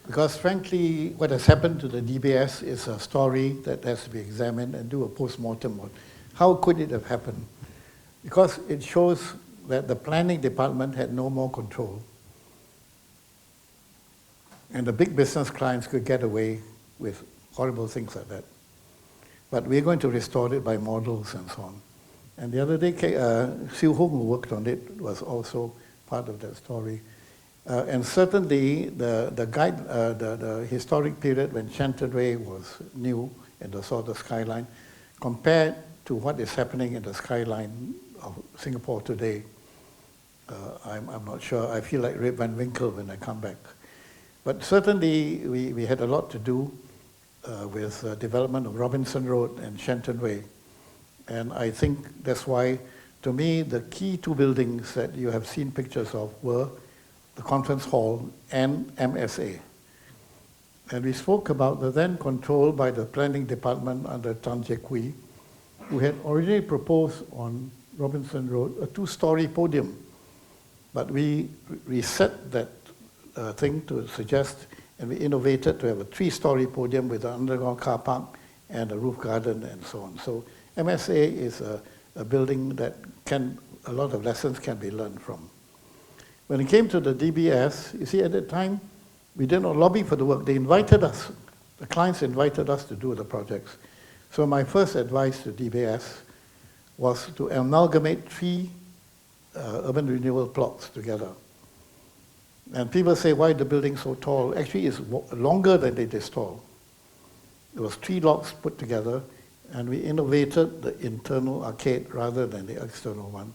Because frankly, what has happened to the DBS is a story that has to be examined and do a post-mortem on. How could it have happened? Because it shows that the planning department had no more control. And the big business clients could get away with horrible things like that. But we're going to restore it by models and so on. And the other day, Siu Hong, who worked on it, was also part of that story. And certainly, the historic period when Shenton Way was new and the sort of skyline, compared to what is happening in the skyline of Singapore today, I'm not sure. I feel like Rip Van Winkle when I come back. But certainly, we had a lot to do with development of Robinson Road and Shenton Way. And I think that's why, to me, the key two buildings that you have seen pictures of were the Conference Hall and MSA. And we spoke about the then controlled by the planning department under Tan Jie Kui, who had originally proposed on Robinson Road a two-story podium. But we reset that thing to suggest, and we innovated to have a three-story podium with an underground car park and a roof garden and so on. So MSA is a building that a lot of lessons can be learned from. When it came to the DBS, you see, at that time, we did not lobby for the work. They invited us. The clients invited us to do the projects. So my first advice to DBS was to amalgamate three urban renewal plots together. And people say, why the building so tall? Actually, it's longer than it is tall. It was three lots put together, and we innovated the internal arcade rather than the external one.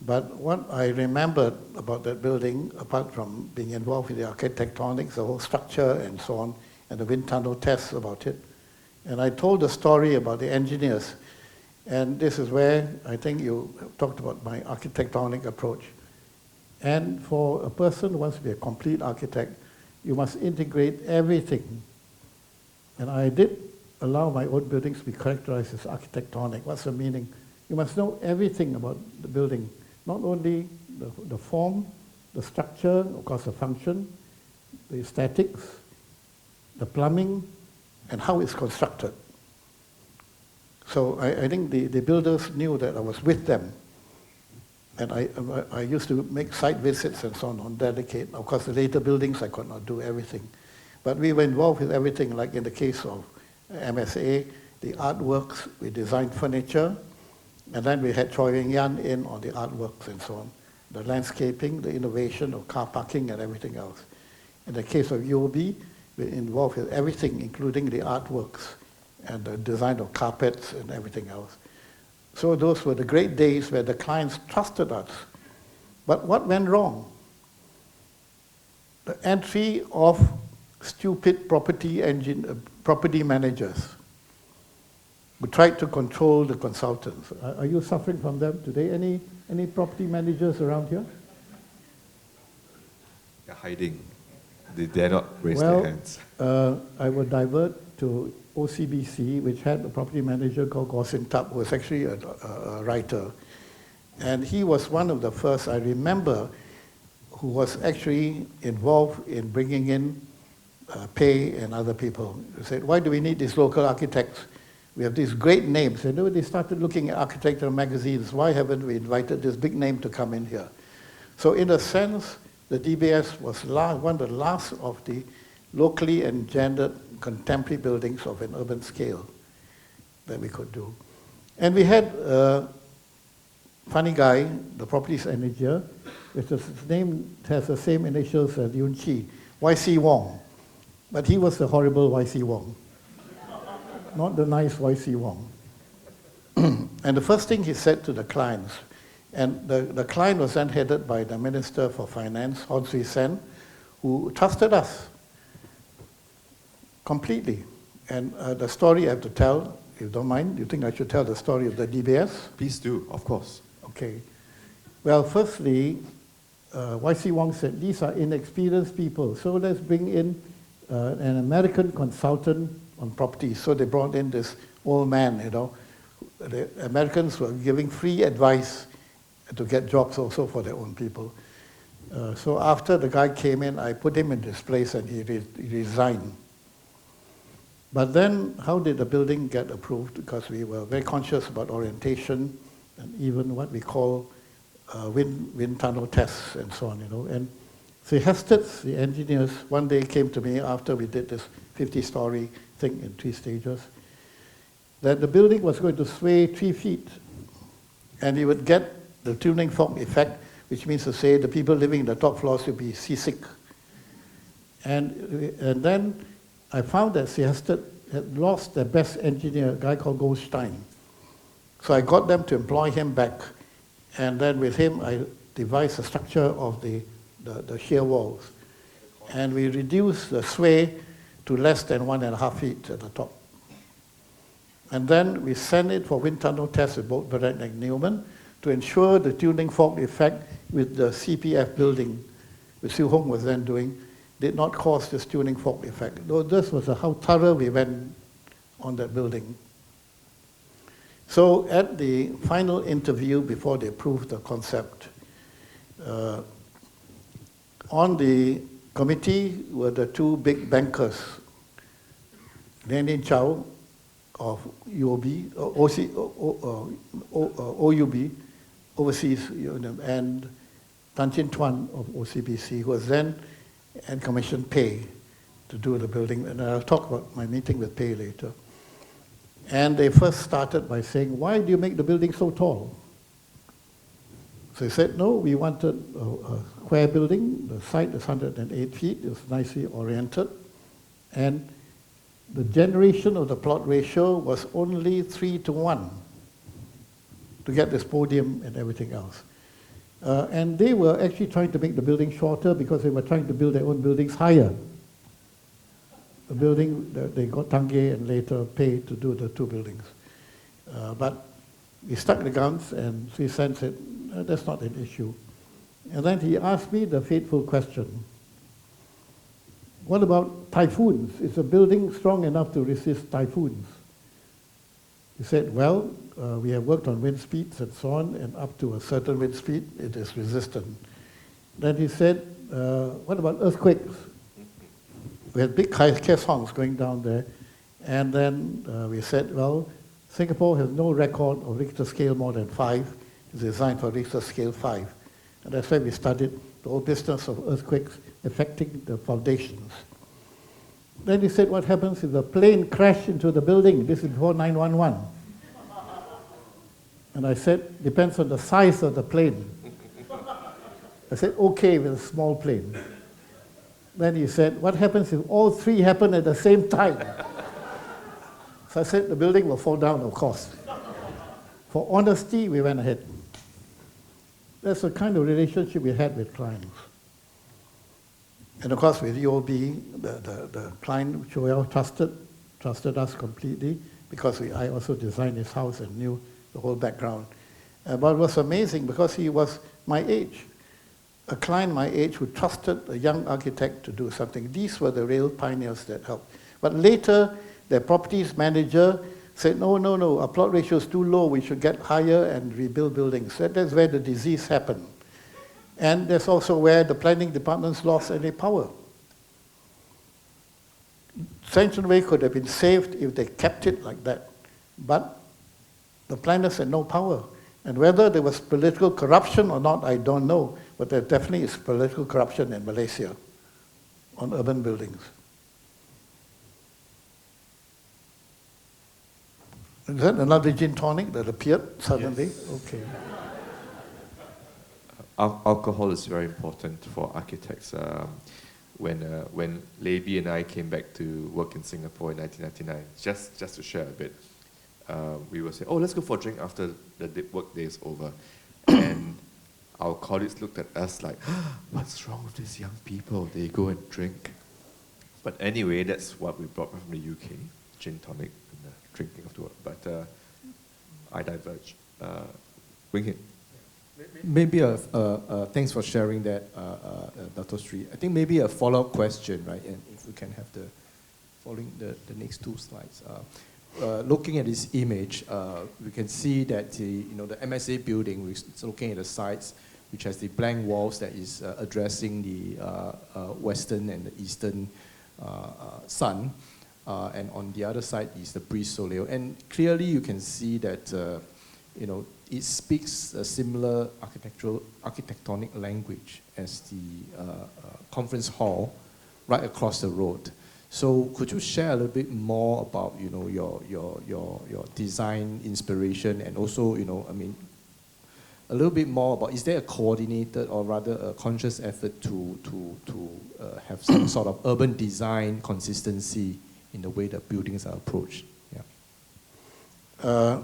But what I remembered about that building, apart from being involved in the architectonics, the whole structure and so on, and the wind tunnel tests about it, and I told the story about the engineers. And this is where I think you talked about my architectonic approach. And for a person who wants to be a complete architect, you must integrate everything. And I did allow my own buildings to be characterized as architectonic. What's the meaning? You must know everything about the building, not only the form, the structure, of course the function, the aesthetics, the plumbing, and how it's constructed. So I think the builders knew that I was with them. And I used to make site visits and so on dedicate. Of course, the later buildings, I could not do everything. But we were involved with everything, like in the case of MSA, the artworks, we designed furniture, and then we had Choi Wing Yan in on the artworks and so on. The landscaping, the innovation of car parking and everything else. In the case of UOB, we're involved with everything, including the artworks and the design of carpets and everything else. So those were the great days where the clients trusted us. But what went wrong? The entry of stupid property managers who tried to control the consultants. Are you suffering from them today? Any property managers around here? They're hiding. They dare not raise their hands. I will divert to OCBC, which had a property manager called Gosin Tup, who was actually a writer. And he was one of the first, I remember, who was actually involved in bringing in Pei and other people. He said, why do we need these local architects? We have these great names. And they started looking at architectural magazines. Why haven't we invited this big name to come in here? So in a sense, the DBS was one of the last of the locally engendered contemporary buildings of an urban scale that we could do. And we had a funny guy, the properties manager, his name has the same initials as Yun Chi, Y.C. Wong. But he was the horrible Y.C. Wong, not the nice Y.C. Wong. And the first thing he said to the clients, and the client was then headed by the Minister for Finance, Hon Swee Sen, who trusted us completely. And the story I have to tell, if you don't mind, you think I should tell the story of the DBS? Please do, of course. Okay. Well, firstly, Y.C. Wong said, these are inexperienced people, so let's bring in an American consultant on property. So they brought in this old man, you know. The Americans were giving free advice to get jobs also for their own people. So after the guy came in, I put him in this place and he resigned. But then, how did the building get approved? Because we were very conscious about orientation and even what we call wind tunnel tests and so on, you know. And the Hesteds, the engineers, one day came to me after we did this 50-story thing in 3 stages, that the building was going to sway 3 feet. And you would get the tuning fork effect, which means to say the people living in the top floors would be seasick. And then I found that Hested had lost their best engineer, a guy called Goldstein. So I got them to employ him back. And then with him, I devised the structure of the shear walls. And we reduced the sway to less than 1.5 feet at the top. And then we sent it for wind tunnel tests with both Barrett and Newman to ensure the tuning fork effect with the CPF building, which Siu Hong was then doing, did not cause this tuning fork effect. Though this was how thorough we went on that building. So at the final interview before they approved the concept, on the committee were the 2 big bankers, Lenin Chow of UOB, OUB, Overseas, and Tan Chin Tuan of OCBC, who was then and commissioned Pei to do the building. And I'll talk about my meeting with Pei later. And they first started by saying, why do you make the building so tall? So they said, no, we wanted a square building. The site is 108 feet. It was nicely oriented. And the generation of the plot ratio was only 3:1 to get this podium and everything else. And they were actually trying to make the building shorter because they were trying to build their own buildings higher. The building, they got Tange and later Pei to do the 2 buildings. But we stuck the guns and Swee Sen said, that's not an issue. And then he asked me the fateful question. What about typhoons? Is a building strong enough to resist typhoons? He said, well, we have worked on wind speeds and so on, and up to a certain wind speed, it is resistant. Then he said, what about earthquakes? We had big caissons going down there. And then we said, well, Singapore has no record of Richter scale more than 5. It's designed for Richter scale 5. And that's why we studied the whole business of earthquakes affecting the foundations. Then he said, what happens if the plane crashed into the building? This is before 911. And I said, depends on the size of the plane. I said, okay with a small plane. Then he said, what happens if all three happen at the same time? So I said, the building will fall down, of course. For honesty, we went ahead. That's the kind of relationship we had with clients. And of course, with UOB, the client, Joel, trusted us completely because I also designed his house and knew the whole background. But it was amazing because he was my age, a client my age who trusted a young architect to do something. These were the real pioneers that helped. But later, their properties manager said, no, our plot ratio is too low, we should get higher and rebuild buildings. That's where the disease happened. And that's also where the planning departments lost any power. Sanctuary Way could have been saved if they kept it like that. But the planners had no power. And whether there was political corruption or not, I don't know. But there definitely is political corruption in Malaysia on urban buildings. Is that another gin tonic that appeared suddenly? Yes. Okay. Alcohol is very important for architects. When Leiby and I came back to work in Singapore in 1999, just to share a bit, we would say, oh, let's go for a drink after the work day is over. And our colleagues looked at us like, what's wrong with these young people? They go and drink. But anyway, that's what we brought from the UK, gin tonic and drinking after work. But I diverge. Wing Hit. Maybe thanks for sharing that, Dato' Sri. I think maybe a follow-up question, right? And if we can have following the next two slides. Looking at this image, we can see that the MSA building, we're looking at the sides, which has the blank walls that is addressing the western and the eastern sun, and on the other side is the Brise Soleil. And clearly you can see that it speaks a similar architectonic language as the conference hall right across the road. So could you share a little bit more about your design inspiration, and also a little bit more about, is there a coordinated or rather a conscious effort to have some sort of urban design consistency in the way that buildings are approached? Yeah.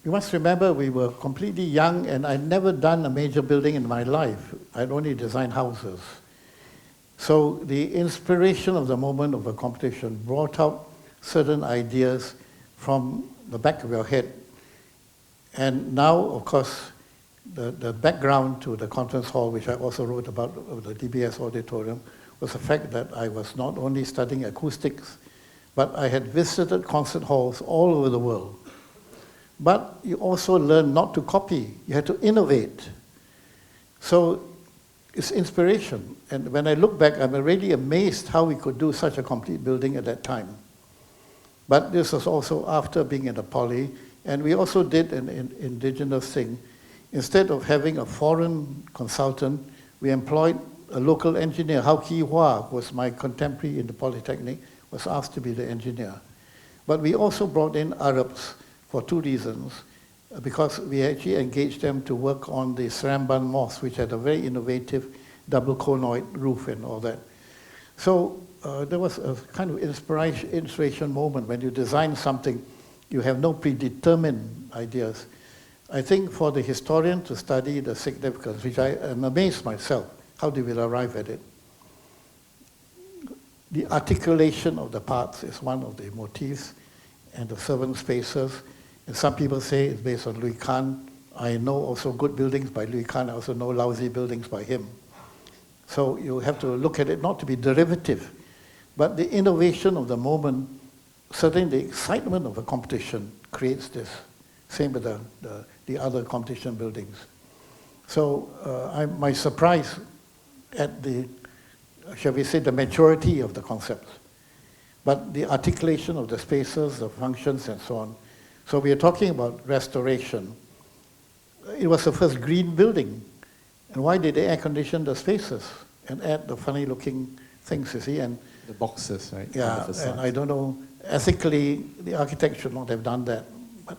You must remember we were completely young and I'd never done a major building in my life. I'd only designed houses. So the inspiration of the moment of a competition brought out certain ideas from the back of your head. And now, of course, the background to the conference hall, which I also wrote about the DBS auditorium, was the fact that I was not only studying acoustics, but I had visited concert halls all over the world. But you also learn not to copy, you had to innovate. So it's inspiration. And when I look back, I'm really amazed how we could do such a complete building at that time. But this was also after being in the Poly, and we also did an indigenous thing. Instead of having a foreign consultant, we employed a local engineer. Hao Ki Hua, who was my contemporary in the Polytechnic, was asked to be the engineer. But we also brought in Arabs for two reasons. Because we actually engaged them to work on the Seremban Mosque, which had a very innovative double conoid roof and all that. So there was a kind of inspiration moment when you design something, you have no predetermined ideas. I think for the historian to study the significance, which I am amazed myself, how did we arrive at it? The articulation of the parts is one of the motifs, and the servant spaces. And some people say it's based on Louis Kahn. I know also good buildings by Louis Kahn. I also know lousy buildings by him. So you have to look at it not to be derivative, but the innovation of the moment, certainly the excitement of a competition creates this. Same with the other competition buildings. So my surprise at the, shall we say, the maturity of the concepts, but the articulation of the spaces, the functions, and so on. So we are talking about restoration. It was the first green building. And why did they air condition the spaces and add the funny looking things, you see? And The boxes, right? yeah, and I don't know, ethically, the architect should not have done that, but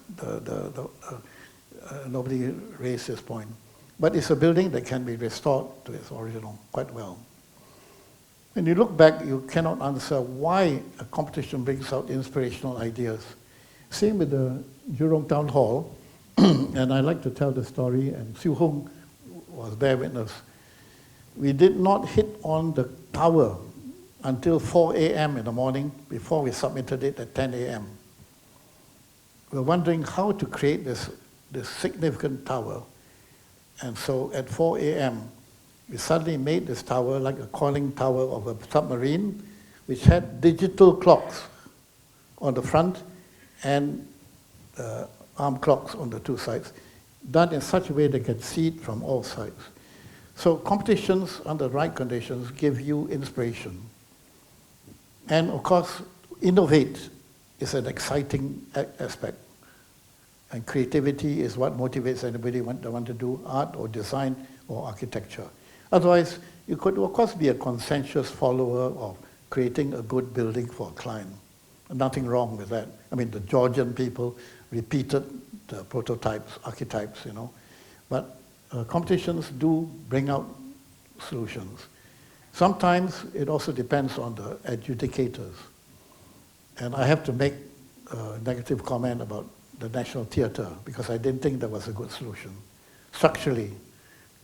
nobody raised this point. But it's a building that can be restored to its original quite well. When you look back, you cannot answer why a competition brings out inspirational ideas. Same with the Jurong Town Hall, and I like to tell the story, and Siu Hung was bear witness. We did not hit on the tower until 4 a.m. in the morning before we submitted it at 10 a.m. We were wondering how to create this significant tower. And so at 4 a.m., we suddenly made this tower like a coiling tower of a submarine, which had digital clocks on the front and arm clocks on the two sides, done in such a way they can see it from all sides. So competitions under the right conditions give you inspiration. And of course, innovate is an exciting aspect. And creativity is what motivates anybody that want to do art or design or architecture. Otherwise, you could, of course, be a conscientious follower of creating a good building for a client. Nothing wrong with that. I mean, the Georgian people repeated the prototypes, archetypes, you know. But competitions do bring out solutions. Sometimes it also depends on the adjudicators. And I have to make a negative comment about the National Theatre because I didn't think that was a good solution, structurally,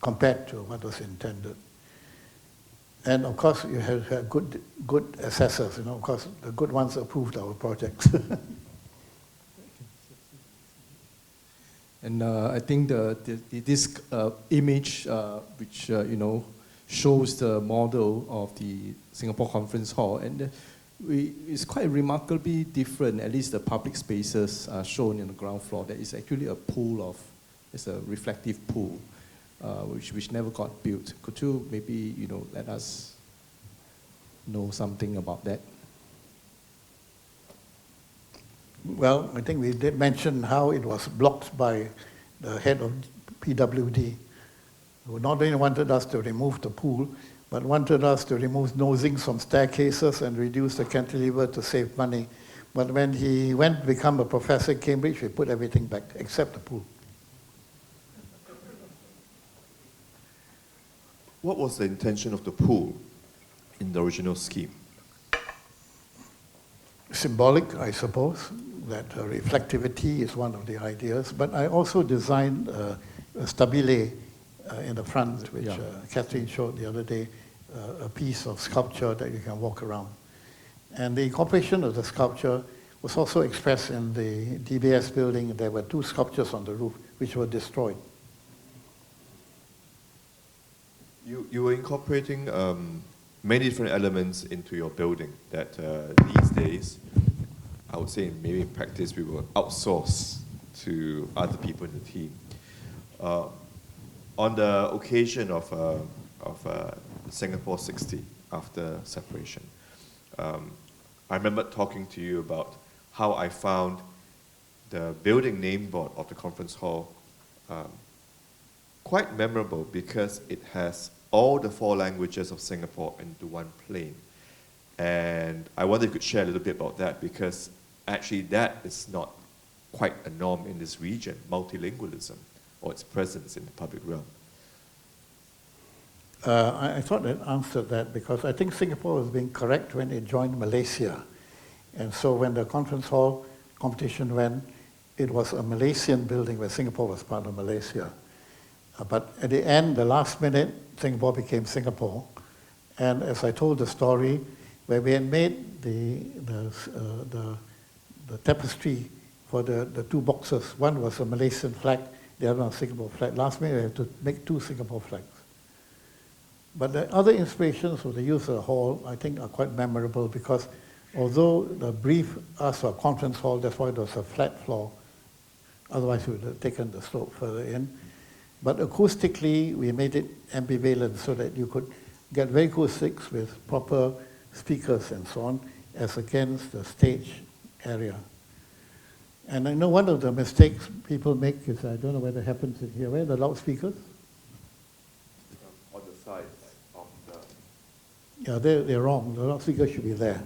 compared to what was intended. And of course, you have good assessors, you know, of course, the good ones approved our projects. And I think this image, which you know, shows the model of the Singapore Conference Hall, and it's quite remarkably different. At least the public spaces are shown in the ground floor. There is actually a pool it's a reflective pool, which never got built. Could you maybe let us know something about that? Well, I think we did mention how it was blocked by the head of PWD, who not only wanted us to remove the pool, but wanted us to remove nosings from staircases and reduce the cantilever to save money. But when he went to become a professor at Cambridge, we put everything back except the pool. What was the intention of the pool in the original scheme? Symbolic, I suppose, that reflectivity is one of the ideas. But I also designed a stabile in the front, which Catherine showed the other day, a piece of sculpture that you can walk around. And the incorporation of the sculpture was also expressed in the DBS building. There were 2 sculptures on the roof, which were destroyed. You were incorporating many different elements into your building that these days, I would say maybe in practice, we will outsource to other people in the team. On the occasion of Singapore 60 after separation, I remember talking to you about how I found the building name board of the conference hall quite memorable because it has all the 4 languages of Singapore into one plane. And I wonder if you could share a little bit about that, because actually that is not quite a norm in this region, multilingualism, or its presence in the public realm. I thought I answered that because I think Singapore was being correct when it joined Malaysia. And so when the conference hall competition went, it was a Malaysian building where Singapore was part of Malaysia. But at the end, the last minute, Singapore became Singapore. And as I told the story, where we had made the tapestry for the 2 boxes, one was a Malaysian flag, the other one a Singapore flag. Last minute, we had to make 2 Singapore flags. But the other inspirations for the use of the hall, I think, are quite memorable because although the brief asked for a conference hall, that's why there was a flat floor. Otherwise, we would have taken the slope further in. But acoustically, we made it ambivalent so that you could get very acoustics with proper speakers and so on, as against the stage area. And I know one of the mistakes people make is, I don't know whether it happens in here, where are the loudspeakers? On the sides of the... Yeah, they're wrong. The loudspeaker should be there,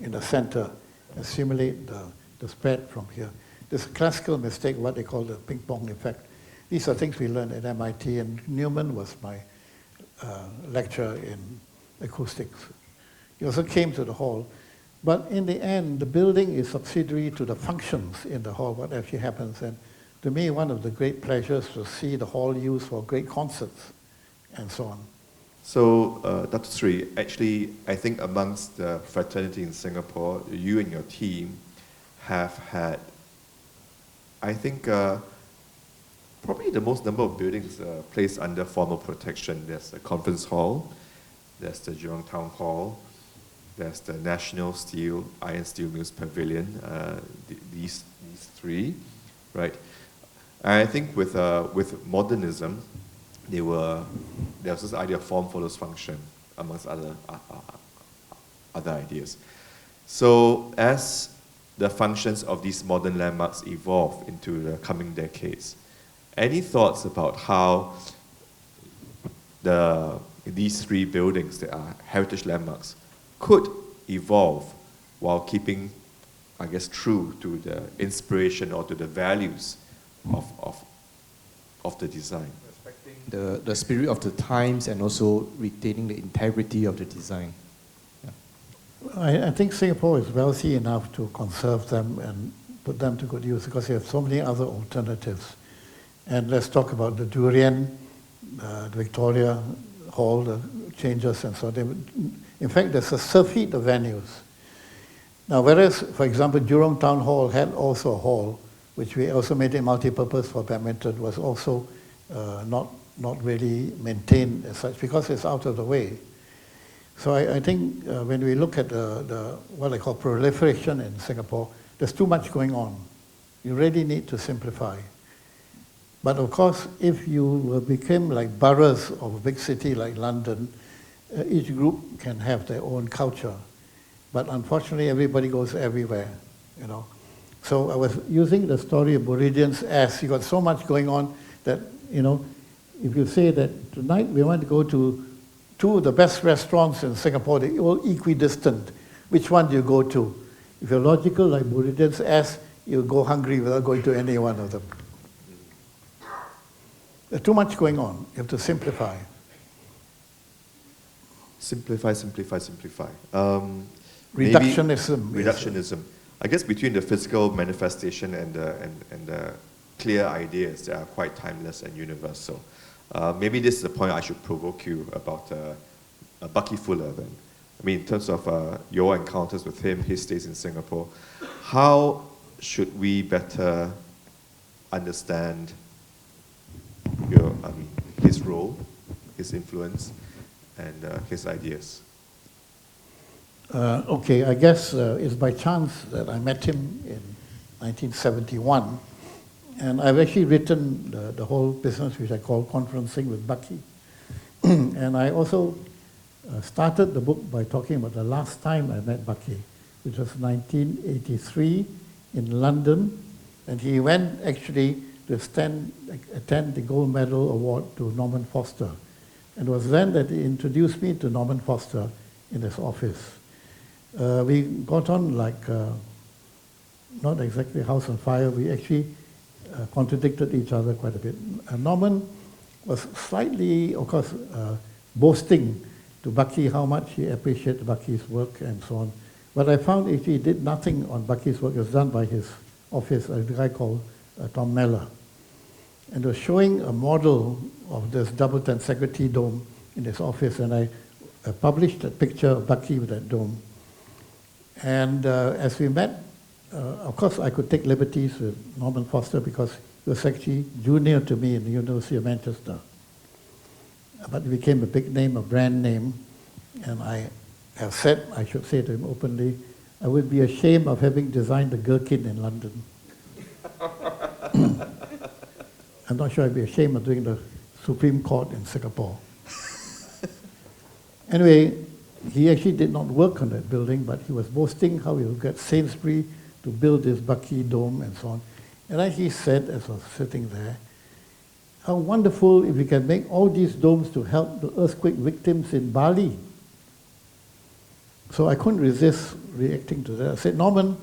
in the center, and simulate the spread from here. There's a classical mistake, what they call the ping pong effect. These are things we learned at MIT, and Newman was my lecturer in acoustics. He also came to the hall. But in the end, the building is subsidiary to the functions in the hall, what actually happens. And to me, one of the great pleasures to see the hall used for great concerts and so on. So, Dr. Seri, actually, I think amongst the fraternity in Singapore, you and your team have had, I think, probably the most number of buildings placed under formal protection. There's the conference hall, there's the Jurong Town Hall, there's the National Steel, Iron Steel Mills Pavilion, these three, right? And I think with modernism, there was this idea of form follows function, amongst other ideas. So as the functions of these modern landmarks evolve into the coming decades, any thoughts about how these three buildings that are heritage landmarks could evolve while keeping, I guess, true to the inspiration or to the values of the design? Respecting the spirit of the times and also retaining the integrity of the design. I think Singapore is wealthy enough to conserve them and put them to good use because you have so many other alternatives. And let's talk about the Durian, the Victoria Hall, the changes and so on. In fact, there's a surfeit of venues. Now, whereas, for example, Jurong Town Hall had also a hall, which we also made it multi-purpose for badminton, was also not really maintained as such because it's out of the way. So I think when we look at the what I call proliferation in Singapore, there's too much going on. You really need to simplify. But of course, if you became like boroughs of a big city like London, each group can have their own culture. But unfortunately, everybody goes everywhere, you know. So I was using the story of Meridians as you got so much going on that, you know, if you say that tonight we want to go to two of the best restaurants in Singapore, they're all equidistant. Which one do you go to? If you're logical like Meridians as, you'll go hungry without going to any one of them. There's too much going on. You have to simplify. Simplify, simplify, simplify. Reductionism. Reductionism. I guess between the physical manifestation and the clear ideas that are quite timeless and universal. Maybe this is the point I should provoke you about Bucky Fuller then. I mean, in terms of your encounters with him, his stays in Singapore, how should we better understand his role, his influence, and his ideas? Okay, I guess it's by chance that I met him in 1971. And I've actually written the whole business, which I call Conferencing with Bucky. And I also started the book by talking about the last time I met Bucky, which was 1983 in London. And he went actually to attend the Gold Medal Award to Norman Foster. And it was then that he introduced me to Norman Foster in his office. We got on like, not exactly house on fire, we actually contradicted each other quite a bit. Norman was slightly, of course, boasting to Bucky how much he appreciated Bucky's work and so on. But I found if he did nothing on Bucky's work, it was done by his office, a guy called Tom Meller. And was showing a model of this double tensegrity dome in his office, and I published a picture of Bucky with that dome. And as we met, of course, I could take liberties with Norman Foster because he was actually junior to me in the University of Manchester. But he became a big name, a brand name, and I have said, I should say to him openly, I would be ashamed of having designed the Gherkin in London. I'm not sure I'd be ashamed of doing the Supreme Court in Singapore. Anyway, he actually did not work on that building, but he was boasting how he would get Sainsbury to build this Bucky dome and so on. And then he said, as I was sitting there, how wonderful if we can make all these domes to help the earthquake victims in Bali. So I couldn't resist reacting to that. I said, Norman,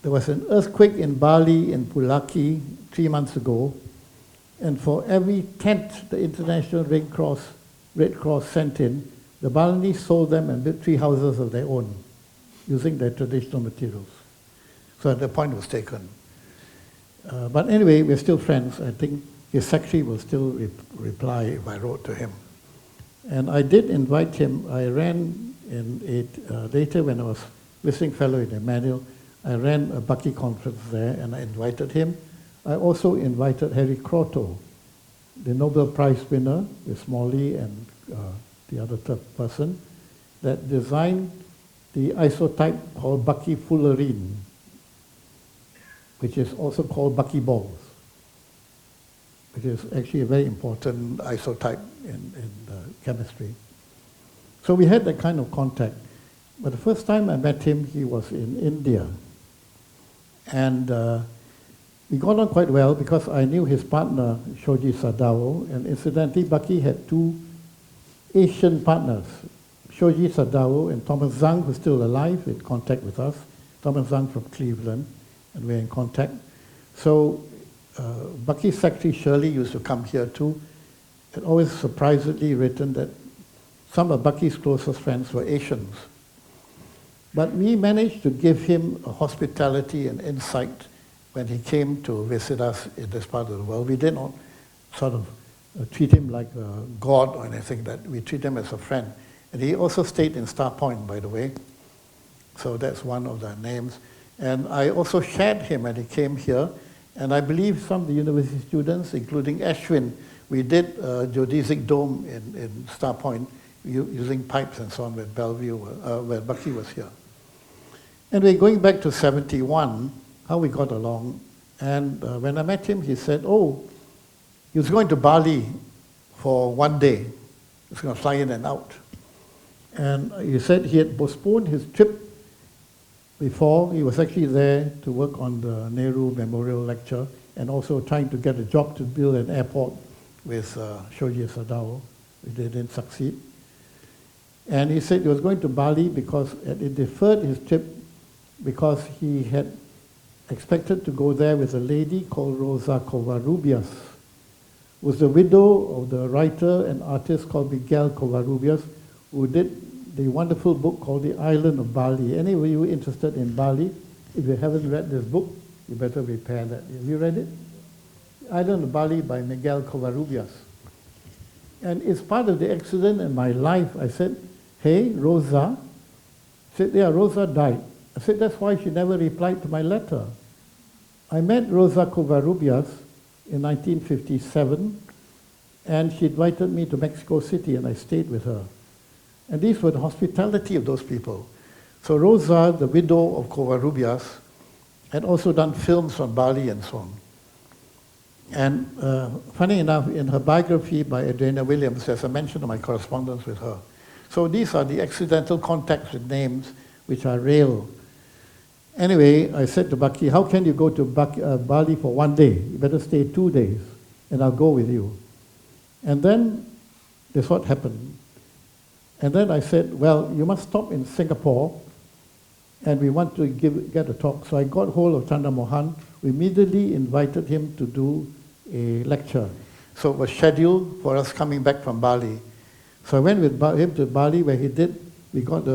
there was an earthquake in Bali, in Pulaki, 3 months ago, and for every tent the International Red Cross sent in, the Balinese sold them and built 3 houses of their own, using their traditional materials. So the point was taken. But anyway, we're still friends. I think his secretary will still reply if I wrote to him. And I did invite him. I ran later when I was visiting fellow in Emmanuel, I ran a Bucky conference there and I invited him. I also invited Harry Kroto, the Nobel Prize winner with Smalley and the other third person, that designed the isotype called Bucky fullerene, which is also called Bucky balls, which is actually a very important isotype in chemistry. So we had that kind of contact. But the first time I met him, he was in India. And we got on quite well because I knew his partner, Shoji Sadao, and incidentally, Bucky had 2 Asian partners, Shoji Sadao and Thomas Zhang, who's still alive, in contact with us. Thomas Zhang from Cleveland, and we're in contact. So Bucky's secretary, Shirley, used to come here too, and always surprisingly written that some of Bucky's closest friends were Asians. But we managed to give him a hospitality and insight when he came to visit us in this part of the world. We did not sort of treat him like a god or anything, that we treat him as a friend. And he also stayed in Star Point, by the way. So that's one of the names. And I also shared him when he came here. And I believe some of the university students, including Ashwin, we did a geodesic dome in Star Point using pipes and so on with Bellevue, where Bucky was here. Anyway, going back to 71, how we got along. And when I met him, he said, oh, he was going to Bali for 1 day. He was going to fly in and out. And he said he had postponed his trip before. He was actually there to work on the Nehru Memorial Lecture and also trying to get a job to build an airport with Shoji Sadao. They didn't succeed. And he said he was going to Bali because he deferred his trip because he had expected to go there with a lady called Rosa Covarrubias, who was the widow of the writer and artist called Miguel Covarrubias, who did the wonderful book called The Island of Bali. Any of you interested in Bali, if you haven't read this book, you better prepare that. Have you read it? The Island of Bali by Miguel Covarrubias. And it's part of the accident in my life. I said, hey, Rosa. She said, yeah, Rosa died. I said, that's why she never replied to my letter. I met Rosa Covarrubias in 1957, and she invited me to Mexico City, and I stayed with her. And these were the hospitality of those people. So Rosa, the widow of Covarrubias, had also done films on Bali and so on. And funny enough, in her biography by Adriana Williams, there's a mention of my correspondence with her. So these are the accidental contacts with names which are real. Anyway, I said to Bucky, how can you go to Bali for 1 day? You better stay 2 days, and I'll go with you. And then that's what happened. And then I said, well, you must stop in Singapore, and we want to get a talk. So I got hold of Chandra Mohan. We immediately invited him to do a lecture. So it was scheduled for us coming back from Bali. So I went with him to Bali, where we got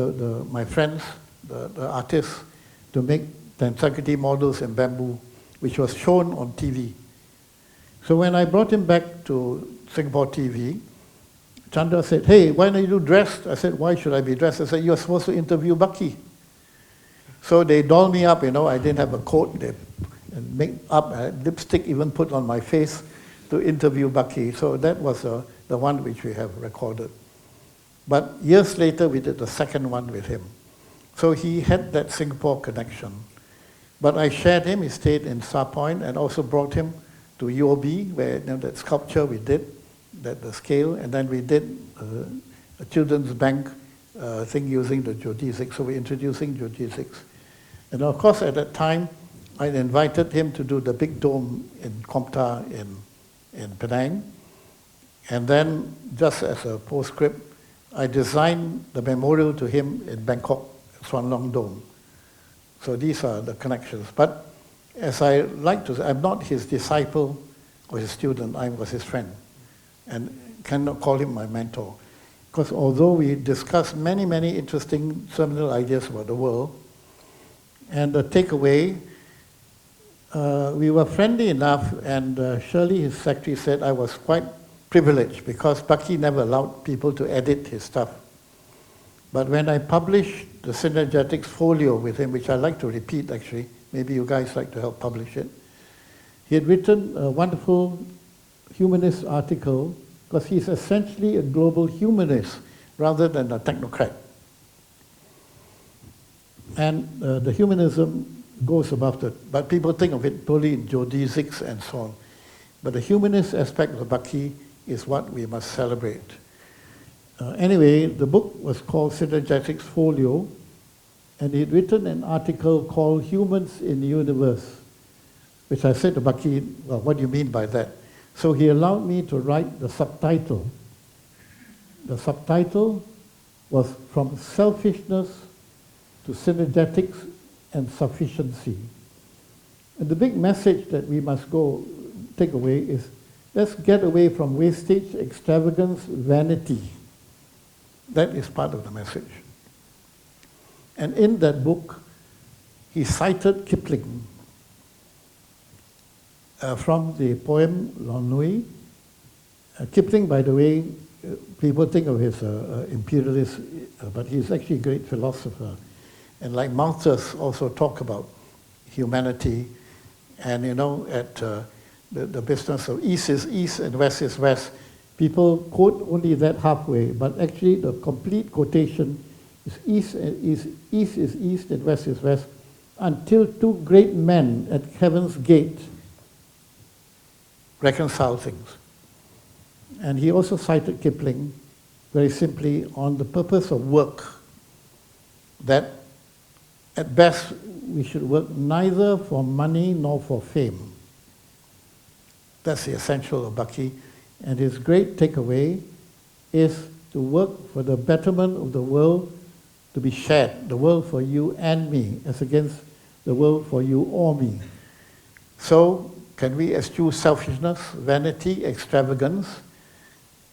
my friends, the artists, to make the integrity models in bamboo, which was shown on TV. So when I brought him back to Singapore TV, Chandra said, hey, why are you dressed? I said, why should I be dressed? I said, you're supposed to interview Bucky. So they dolled me up, I didn't have a coat, and make up, lipstick even put on my face to interview Bucky. So that was the one which we have recorded. But years later, we did the second one with him. So he had that Singapore connection. But I shared him, he stayed in Star Point, and also brought him to UOB, where that sculpture we did, the scale, and then we did a children's bank thing using the geodesics. So we're introducing geodesics. And of course, at that time, I invited him to do the big dome in Kompta in Penang. And then, just as a postscript, I designed the memorial to him in Bangkok, Swan Long Dome. So these are the connections. But as I like to say, I'm not his disciple or his student, I was his friend. And cannot call him my mentor. Because although we discussed many, many interesting seminal ideas about the world, and the takeaway, we were friendly enough, and Shirley, his secretary, said I was quite privileged because Bucky never allowed people to edit his stuff. But when I published the Synergetics folio with him, which I like to repeat actually, maybe you guys like to help publish it, he had written a wonderful humanist article because he's essentially a global humanist rather than a technocrat. And the humanism goes above that, but people think of it totally in geodesics and so on. But the humanist aspect of Bucky is what we must celebrate. Anyway, the book was called Synergetics Folio, and he'd written an article called Humans in the Universe, which I said to Bucky, well, what do you mean by that? So he allowed me to write the subtitle. The subtitle was From Selfishness to Synergetics and Sufficiency. And the big message that we must take away is, let's get away from wastage, extravagance, vanity. That is part of the message. And in that book, he cited Kipling from the poem L'Ennui. Kipling, by the way, people think of his imperialist, but he's actually a great philosopher. And like Malthus also talk about humanity, and at the business of East is East and West is West, people quote only that halfway, but actually the complete quotation is East is East and West is West, until two great men at heaven's gate reconcile things. And he also cited Kipling very simply on the purpose of work, that at best we should work neither for money nor for fame. That's the essential of Bucky. And his great takeaway is to work for the betterment of the world to be shared, the world for you and me, as against the world for you or me. So, can we eschew selfishness, vanity, extravagance,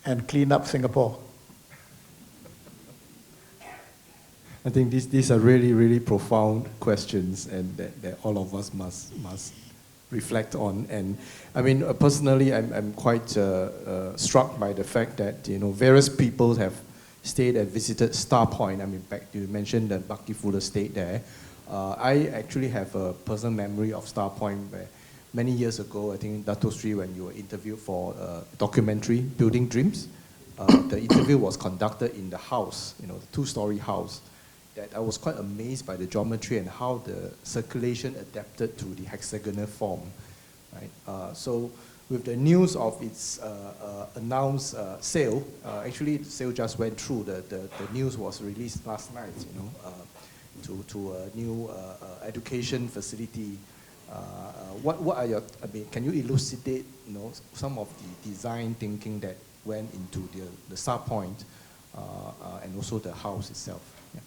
and clean up Singapore? I think these are really, really profound questions, and that all of us must reflect on. And I mean, personally, I'm quite struck by the fact that various people have stayed and visited Star Point. I mean, back you mentioned that Bucky Fuller stayed there. I actually have a personal memory of Star Point where many years ago, I think Datuk Sri, when you were interviewed for a documentary, Building Dreams, the interview was conducted in the house, the two-story house. That I was quite amazed by the geometry and how the circulation adapted to the hexagonal form. Right? So with the news of its announced sale, actually the sale just went through. The news was released last night, to a new education facility. What are your? I mean, can you elucidate, some of the design thinking that went into the Star Point and also the house itself? Yeah.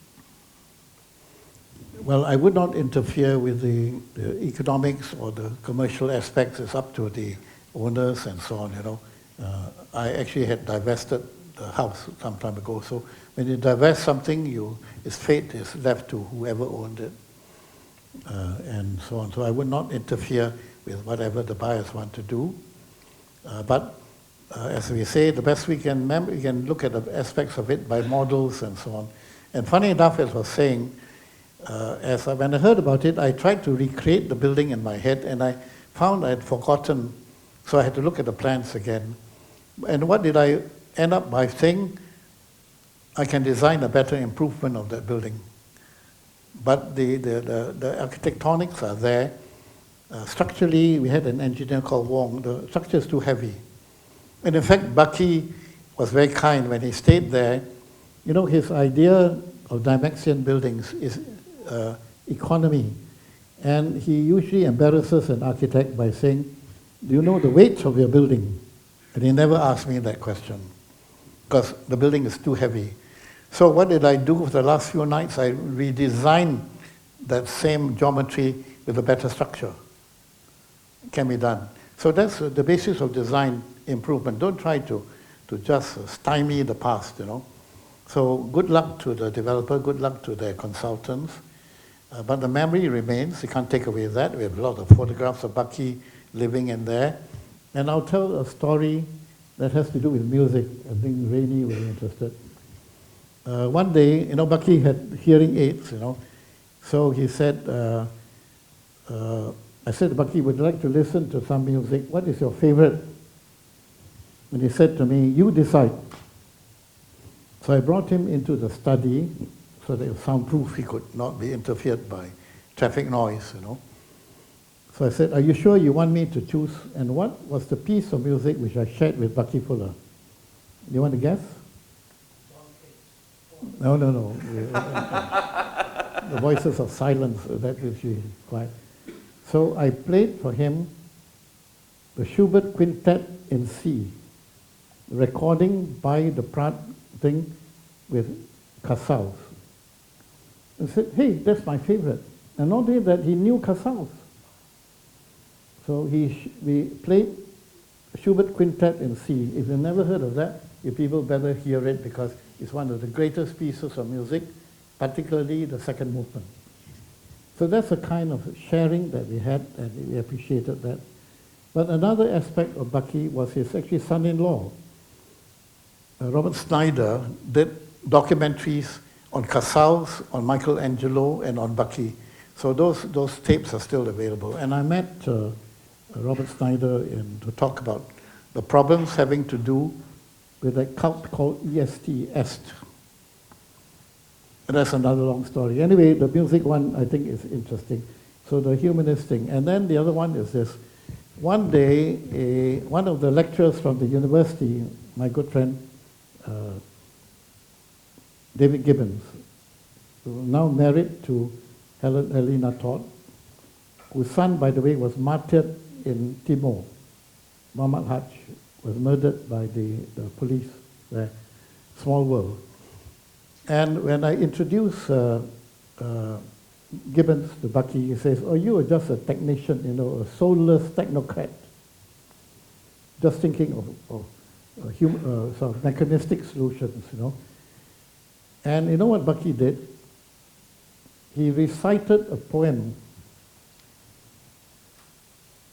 Well, I would not interfere with the economics or the commercial aspects. It's up to the owners and so on, I actually had divested the house some time ago. So when you divest something, its fate is left to whoever owned it, and so on. So I would not interfere with whatever the buyers want to do. But as we say, the best we can look at the aspects of it by models and so on. And funny enough, as I was saying, when I heard about it, I tried to recreate the building in my head, and I found I had forgotten, so I had to look at the plans again. And what did I end up by saying? I can design a better improvement of that building. But the architectonics are there. Structurally, we had an engineer called Wong. The structure is too heavy. And in fact, Bucky was very kind when he stayed there. His idea of Dymaxion buildings is economy. And he usually embarrasses an architect by saying, do you know the weight of your building? And he never asked me that question, because the building is too heavy. So what did I do for the last few nights? I redesigned that same geometry with a better structure. It can be done. So that's the basis of design improvement. Don't try to just stymie the past, you know. So good luck to the developer, good luck to their consultants. But the memory remains, you can't take away that. We have a lot of photographs of Bucky living in there. And I'll tell a story that has to do with music. I think Rainey will be interested. One day, you know, Bucky had hearing aids, you know. So he said, I said, Bucky, would you like to listen to some music? What is your favorite? And he said to me, you decide. So I brought him into the study so that it was soundproof, he could not be interfered by traffic noise, you know. So I said, are you sure you want me to choose? And what was the piece of music which I shared with Bucky Fuller? Do you want to guess? No. The Voices of Silence, that is usually quiet. So I played for him the Schubert Quintet in C, recording by the Pratt thing with Casals. I said, hey, that's my favorite. And not only that, he knew Casals. So we played Schubert Quintet in C. If you've never heard of that, you people better hear it because it's one of the greatest pieces of music, particularly the second movement. So that's a kind of sharing that we had, and we appreciated that. But another aspect of Bucky was his actually son-in-law. Robert Snyder did documentaries on Casals, on Michelangelo, and on Bucky. So those tapes are still available. And I met Robert Snyder to talk about the problems having to do with a cult called EST, Est. And that's another long story. Anyway, the music one I think is interesting. So the humanist thing. And then the other one is this. One day, one of the lecturers from the university, my good friend, David Gibbons, now married to Helena Todd, whose son, by the way, was martyred in Timor. Muhammad Hajj was murdered by the police there. Small world. And when I introduced Gibbons to Bucky, he says, oh, you are just a technician, you know, a soulless technocrat, just thinking of sort of mechanistic solutions, you know. And you know what Bucky did? He recited a poem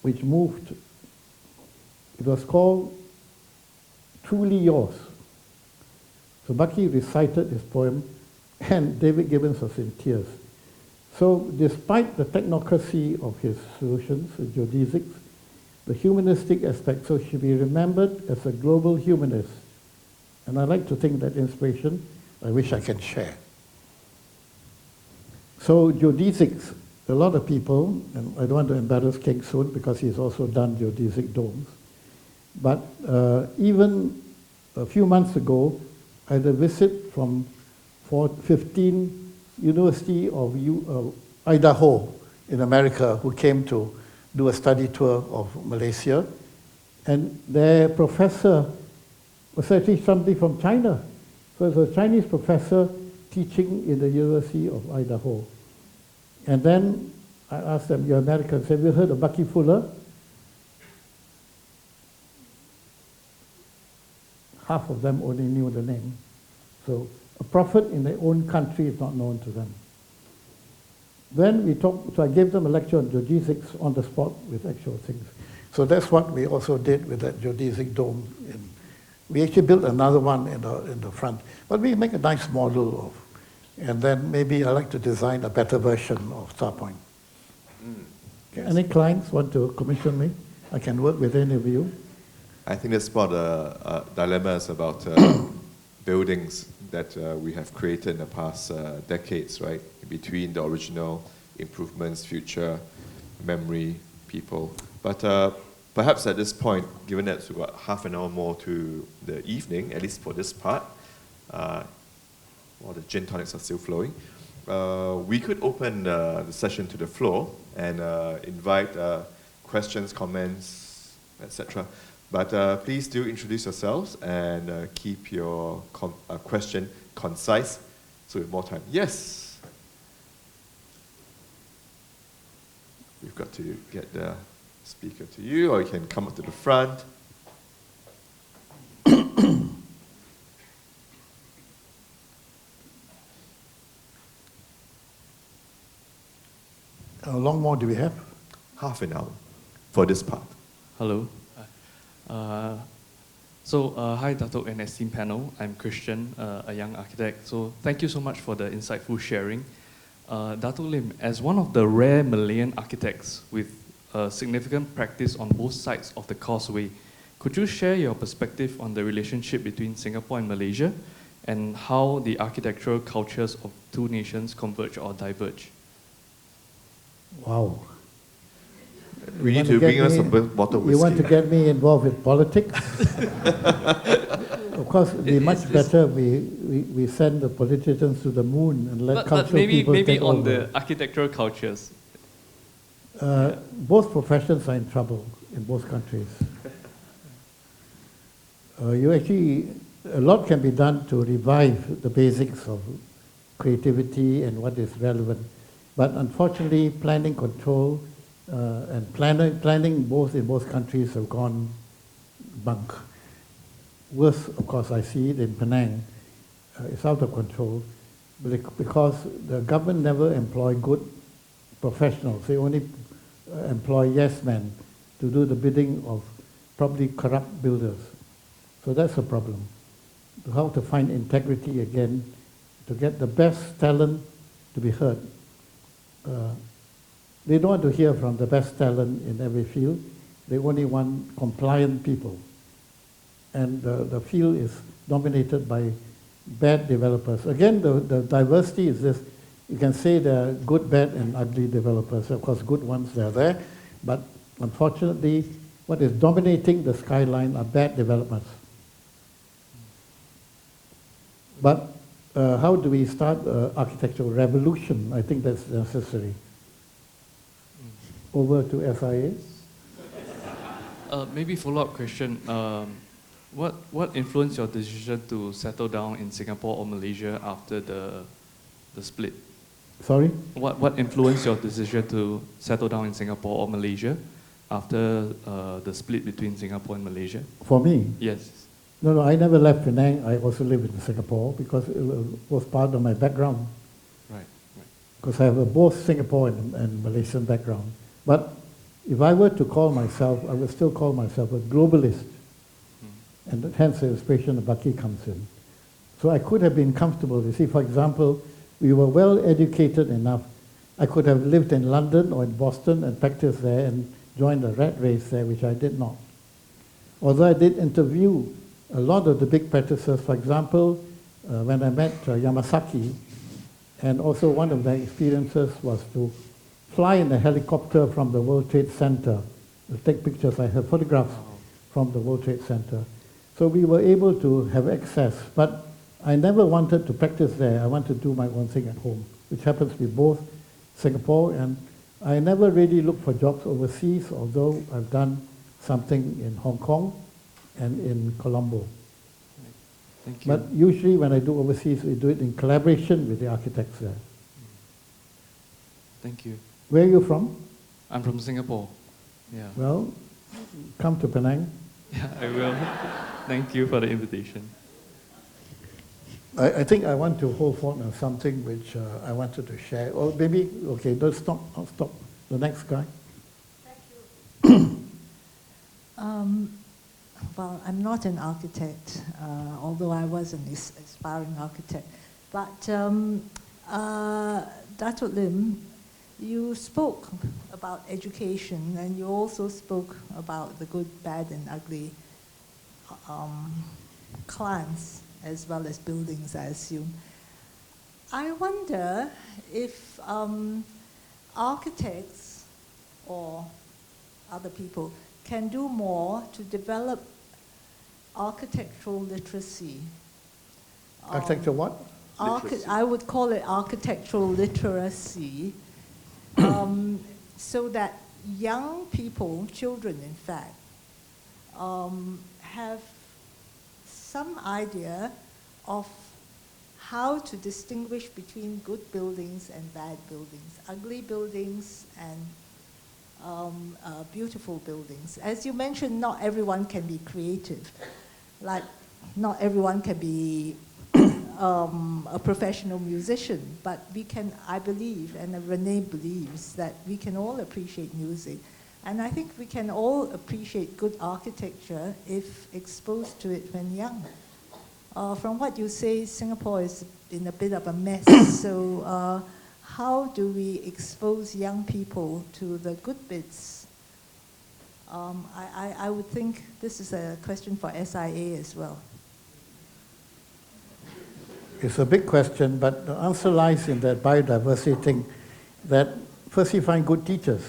which moved. It was called Truly Yours. So Bucky recited his poem, and David Gibbons was in tears. So despite the technocracy of his solutions, the geodesics, the humanistic aspect, so should be remembered as a global humanist. And I like to think that inspiration, I wish I can share. So geodesics, a lot of people, and I don't want to embarrass King soon because he's also done geodesic domes, but even a few months ago, I had a visit from 15 University of Idaho in America who came to do a study tour of Malaysia, and their professor was actually somebody from China. So it was a Chinese professor teaching in the University of Idaho. And then I asked them, you're Americans, have you heard of Bucky Fuller? Half of them only knew the name. So a prophet in their own country is not known to them. Then we talked, so I gave them a lecture on geodesics on the spot with actual things. So that's what we also did with that geodesic dome. We actually built another one in the front. But we make a nice model of, and then maybe I like to design a better version of Starpoint. Okay, any clients want to commission me? I can work with any of you. I think that's one of the dilemmas about buildings that we have created in the past decades, right? Between the original, improvements, future, memory, people. But perhaps at this point, given that we've got half an hour more to the evening, at least for this part, while the gin tonics are still flowing, we could open the session to the floor and invite questions, comments, etc. But please do introduce yourselves and keep your question concise so we have more time. Yes? We've got to get the speaker to you, or you can come up to the front. How long more do we have? Half an hour for this part. Hello. Hi, Datuk and esteemed panel. I'm Christian, a young architect. So thank you so much for the insightful sharing. Datuk Lim, as one of the rare Malayan architects with significant practice on both sides of the causeway, could you share your perspective on the relationship between Singapore and Malaysia and how the architectural cultures of two nations converge or diverge? Wow. We need to bring us a bottle of whiskey. You want to get me involved with politics? Of course, it'd be much better we send the politicians to the moon and let cultural people take over. Maybe on the architectural cultures. Both professions are in trouble in both countries. A lot can be done to revive the basics of creativity and what is relevant. But unfortunately, planning control and planning both in both countries have gone bunk. Worse, of course, I see it in Penang. It's out of control because the government never employ good professionals. They only employ yes men to do the bidding of probably corrupt builders. So that's a problem. How to find integrity again, to get the best talent to be heard. They don't want to hear from the best talent in every field. They only want compliant people. And the field is dominated by bad developers. Again, the diversity is this. You can say there are good, bad, and ugly developers. Of course, good ones, they're there. But unfortunately, what is dominating the skyline are bad developments. But how do we start an architectural revolution? I think that's necessary. Over to SIA. Maybe follow-up question. What influenced your decision to settle down in Singapore or Malaysia after the split? Sorry? What influenced your decision to settle down in Singapore or Malaysia after the split between Singapore and Malaysia? For me? Yes. No, I never left Penang. I also lived in Singapore because it was part of my background. Right. Because I have both Singapore and Malaysian background. But if I were to call myself, I would still call myself a globalist. And hence the inspiration of Baki comes in. So I could have been comfortable. You see, for example, we were well educated enough. I could have lived in London or in Boston and practiced there and joined the rat race there, which I did not. Although I did interview a lot of the big practices, for example, when I met Yamasaki, and also one of the experiences was to fly in a helicopter from the World Trade Center to take pictures. I have photographs from the World Trade Center. So we were able to have access, but I never wanted to practice there. I wanted to do my own thing at home, which happens to be both Singapore, and I never really looked for jobs overseas, although I've done something in Hong Kong and in Colombo. Thank you. But usually when I do overseas, we do it in collaboration with the architects there. Thank you. Where are you from? I'm from Singapore. Yeah. Well, come to Penang. Yeah, I will. Thank you for the invitation. I think I want to hold forth on something which I wanted to share. Or maybe, okay, don't stop. I'll stop. The next guy. Thank you. Well, I'm not an architect, although I was an aspiring architect. But Datuk Lim, you spoke about education, and you also spoke about the good, bad, and ugly clients, as well as buildings, I assume. I wonder if architects or other people can do more to develop architectural literacy. Architecture what? I would call it architectural literacy, so that young people, children in fact, have some idea of how to distinguish between good buildings and bad buildings, ugly buildings and beautiful buildings. As you mentioned, not everyone can be creative. Like, not everyone can be a professional musician, but we can, I believe, and Renee believes, that we can all appreciate music. And I think we can all appreciate good architecture if exposed to it when young. From what you say, Singapore is in a bit of a mess. So how do we expose young people to the good bits? I would think this is a question for SIA as well. It's a big question, but the answer lies in that biodiversity thing, that first you find good teachers.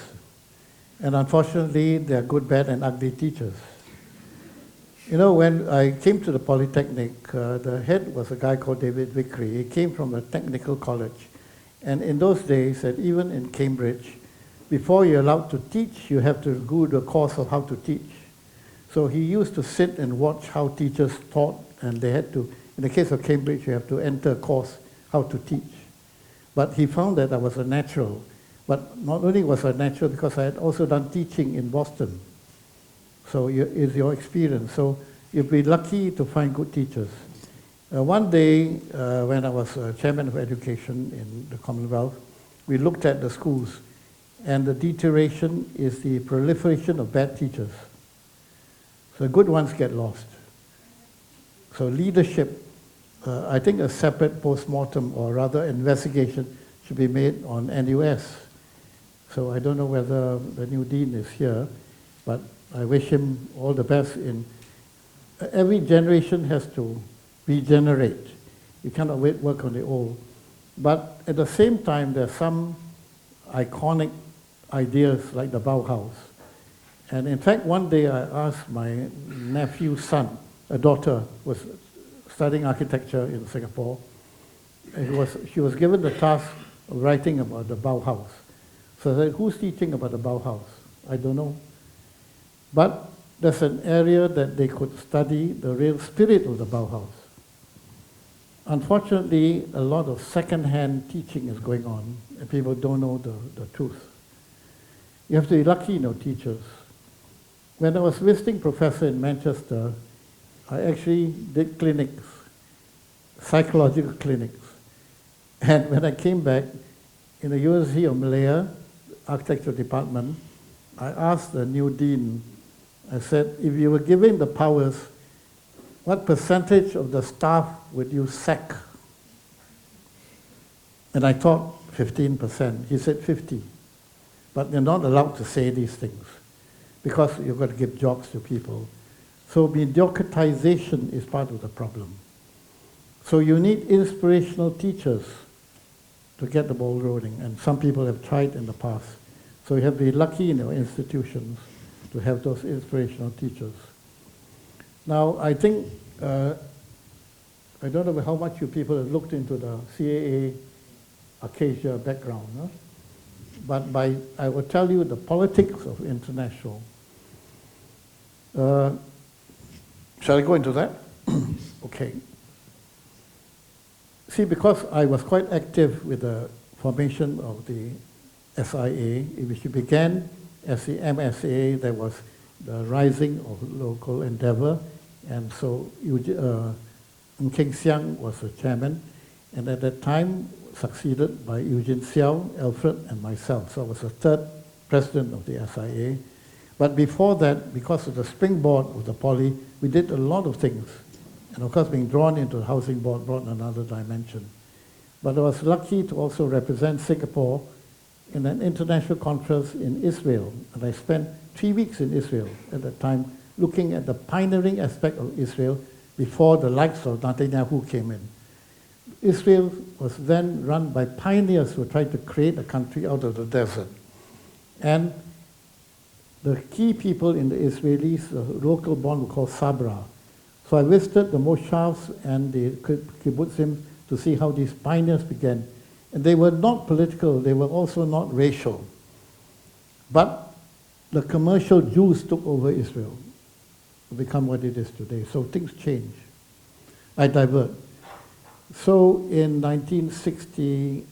And unfortunately, there are good, bad, and ugly teachers. You know, when I came to the Polytechnic, the head was a guy called David Vickery. He came from a technical college. And in those days, and even in Cambridge, before you're allowed to teach, you have to do the course of how to teach. So he used to sit and watch how teachers taught, and they had to, in the case of Cambridge, you have to enter a course how to teach. But he found that I was a natural. But not only was I natural, because I had also done teaching in Boston. So it's your experience. So you'll be lucky to find good teachers. One day, when I was chairman of education in the Commonwealth, we looked at the schools, and the deterioration is the proliferation of bad teachers. So good ones get lost. So leadership, I think a separate post-mortem, or rather investigation, should be made on NUS. So I don't know whether the new dean is here, but I wish him all the best. Every generation has to regenerate. You cannot work on the old. But at the same time, there are some iconic ideas like the Bauhaus. And in fact, one day I asked my nephew's son, a daughter was studying architecture in Singapore, and she was given the task of writing about the Bauhaus. So I said, who's teaching about the Bauhaus? I don't know. But there's an area that they could study the real spirit of the Bauhaus. Unfortunately, a lot of second-hand teaching is going on, and people don't know the truth. You have to be lucky, teachers. When I was visiting professor in Manchester, I actually did clinics, psychological clinics. And when I came back, in the University of Malaya, architecture department, I asked the new dean, I said, if you were given the powers, what percentage of the staff would you sack? And I thought 15%. He said 50. But you're not allowed to say these things because you've got to give jobs to people. So mediocritization is part of the problem. So you need inspirational teachers to get the ball rolling, and some people have tried in the past. So you have to be lucky in your institutions to have those inspirational teachers. Now, I think, I don't know how much you people have looked into the CAA ARCASIA background, huh? But I will tell you the politics of international. Shall I go into that? Okay. See, because I was quite active with the formation of the SIA, which began as the MSA, there was the rising of local endeavor, and so Ng Keng Siang was the chairman, and at that time succeeded by Eugene Xiao, Alfred, and myself. So I was the third president of the SIA. But before that, because of the springboard of the Poly, we did a lot of things. And of course, being drawn into the housing board brought another dimension. But I was lucky to also represent Singapore in an international conference in Israel. And I spent 3 weeks in Israel at that time, looking at the pioneering aspect of Israel before the likes of Netanyahu came in. Israel was then run by pioneers who tried to create a country out of the desert. And the key people in the Israelis, the local born, were called Sabra. So I visited the moshavs and the kibbutzim to see how these pioneers began. And they were not political, they were also not racial. But the commercial Jews took over Israel to become what it is today. So things change. I divert. So in 1962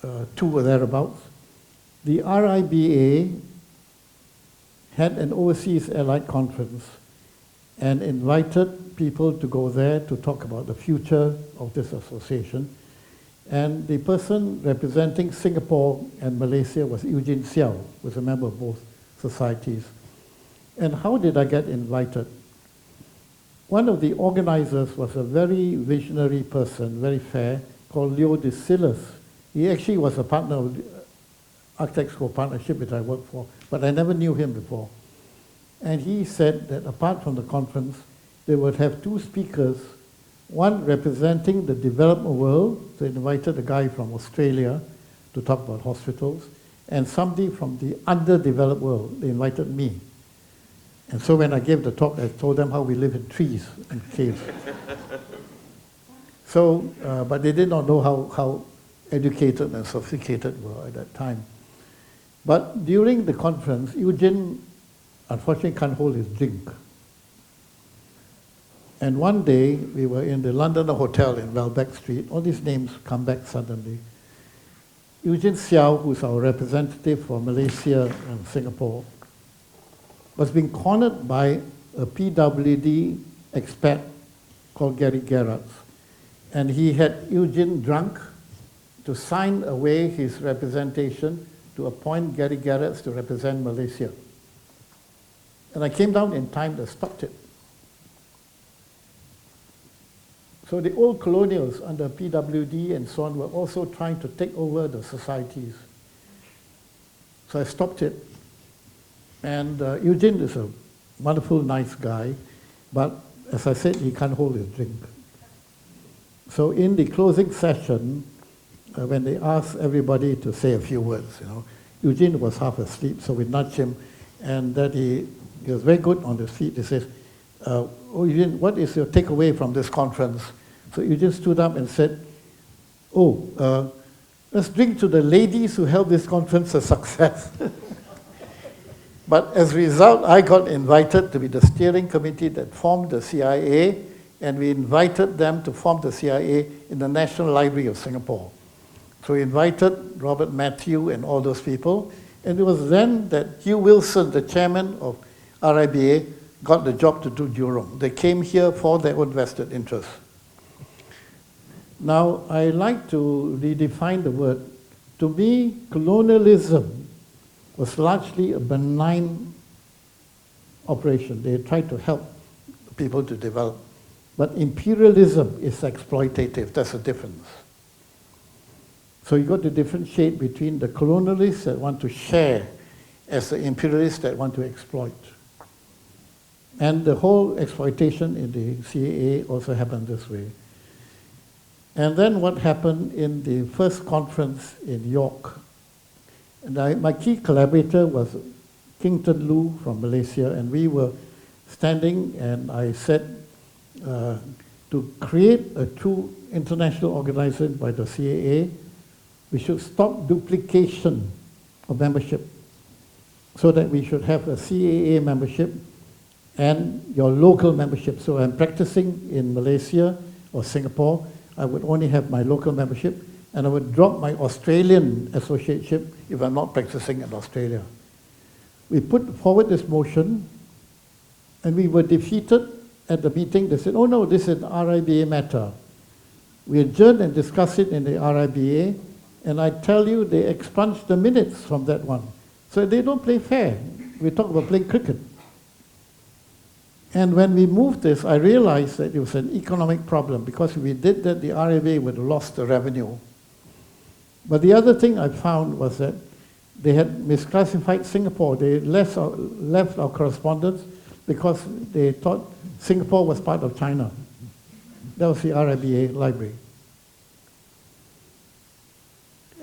or thereabouts, the RIBA had an overseas allied conference and invited people to go there to talk about the future of this association. And the person representing Singapore and Malaysia was Eugene Xiao, who was a member of both societies. And how did I get invited? One of the organizers was a very visionary person, very fair, called Leo de Silas. He actually was a partner of the Architects Co-Partnership, which I worked for, but I never knew him before. And he said that apart from the conference, they would have two speakers, one representing the development world. They invited a guy from Australia to talk about hospitals, and somebody from the underdeveloped world. They invited me. And so when I gave the talk, I told them how we live in trees and caves. So, but they did not know how educated and sophisticated we were at that time. But during the conference, Eugene unfortunately can't hold his drink. And one day, we were in the Londoner Hotel in Welbeck Street. All these names come back suddenly. Eugene Xiao, who's our representative for Malaysia and Singapore, was being cornered by a PWD expat called Gary Gerrards. And he had Eugene drunk to sign away his representation to appoint Gary Gerrards to represent Malaysia. And I came down in time to stop it. So the old colonials under PWD and so on were also trying to take over the societies. So I stopped it. And Eugene is a wonderful, nice guy, but as I said, he can't hold his drink. So in the closing session, when they asked everybody to say a few words, Eugene was half asleep, so we nudged him, and that he was very good on his feet. He says, "Oh, Eugene, what is your takeaway from this conference?" So Eugene stood up and said, "Oh, let's drink to the ladies who held this conference a success." But as a result, I got invited to be the steering committee that formed the CIA, and we invited them to form the CIA in the National Library of Singapore. So we invited Robert Matthew and all those people, and it was then that Hugh Wilson, the chairman of RIBA, got the job to do Jurong. They came here for their own vested interests. Now, I like to redefine the word. To me, colonialism was largely a benign operation. They tried to help people to develop. But imperialism is exploitative. That's the difference. So you got to differentiate between the colonialists that want to share as the imperialists that want to exploit. And the whole exploitation in the CAA also happened this way. And then what happened in the first conference in York, and my key collaborator was Kington Lu from Malaysia, and we were standing, and I said to create a true international organization by the CAA, we should stop duplication of membership, so that we should have a CAA membership and your local membership. So I'm practicing in Malaysia or Singapore, I would only have my local membership, and I would drop my Australian associateship if I'm not practicing in Australia. We put forward this motion, and we were defeated at the meeting. They said, "Oh no, this is an RIBA matter." We adjourned and discussed it in the RIBA, and I tell you, they expunged the minutes from that one. So they don't play fair. We talk about playing cricket. And when we moved this, I realized that it was an economic problem, because if we did that, the RIBA would have lost the revenue. But the other thing I found was that they had misclassified Singapore. They left our correspondence because they thought Singapore was part of China. That was the RIBA library.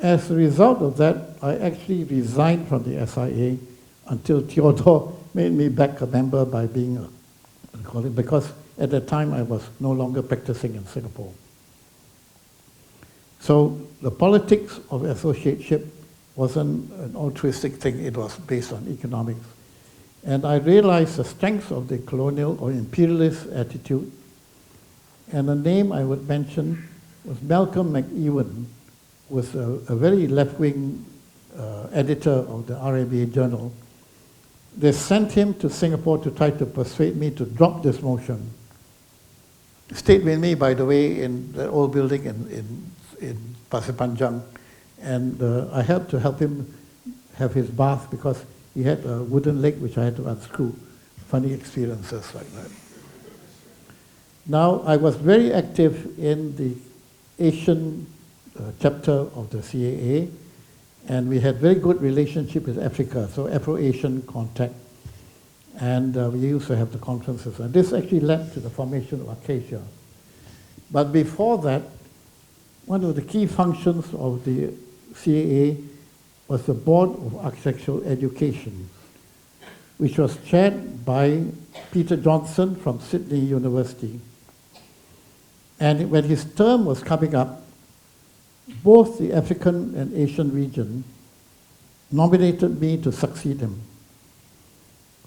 As a result of that, I actually resigned from the SIA until Theodore made me back a member by being because at that time I was no longer practicing in Singapore. So the politics of associateship wasn't an altruistic thing, it was based on economics. And I realized the strength of the colonial or imperialist attitude. And the name I would mention was Malcolm McEwan, was a very left-wing editor of the RMA Journal. They sent him to Singapore to try to persuade me to drop this motion. Stayed with me, by the way, in the old building in Pasir Panjang. And I had to help him have his bath because he had a wooden leg which I had to unscrew. Funny experiences like that. Now, I was very active in the Asian chapter of the CAA, and we had very good relationship with Africa, so Afro-Asian contact. And we used to have the conferences. And this actually led to the formation of ARCASIA. But before that, one of the key functions of the CAA was the Board of Architectural Education, which was chaired by Peter Johnson from Sydney University. And when his term was coming up, both the African and Asian region nominated me to succeed him.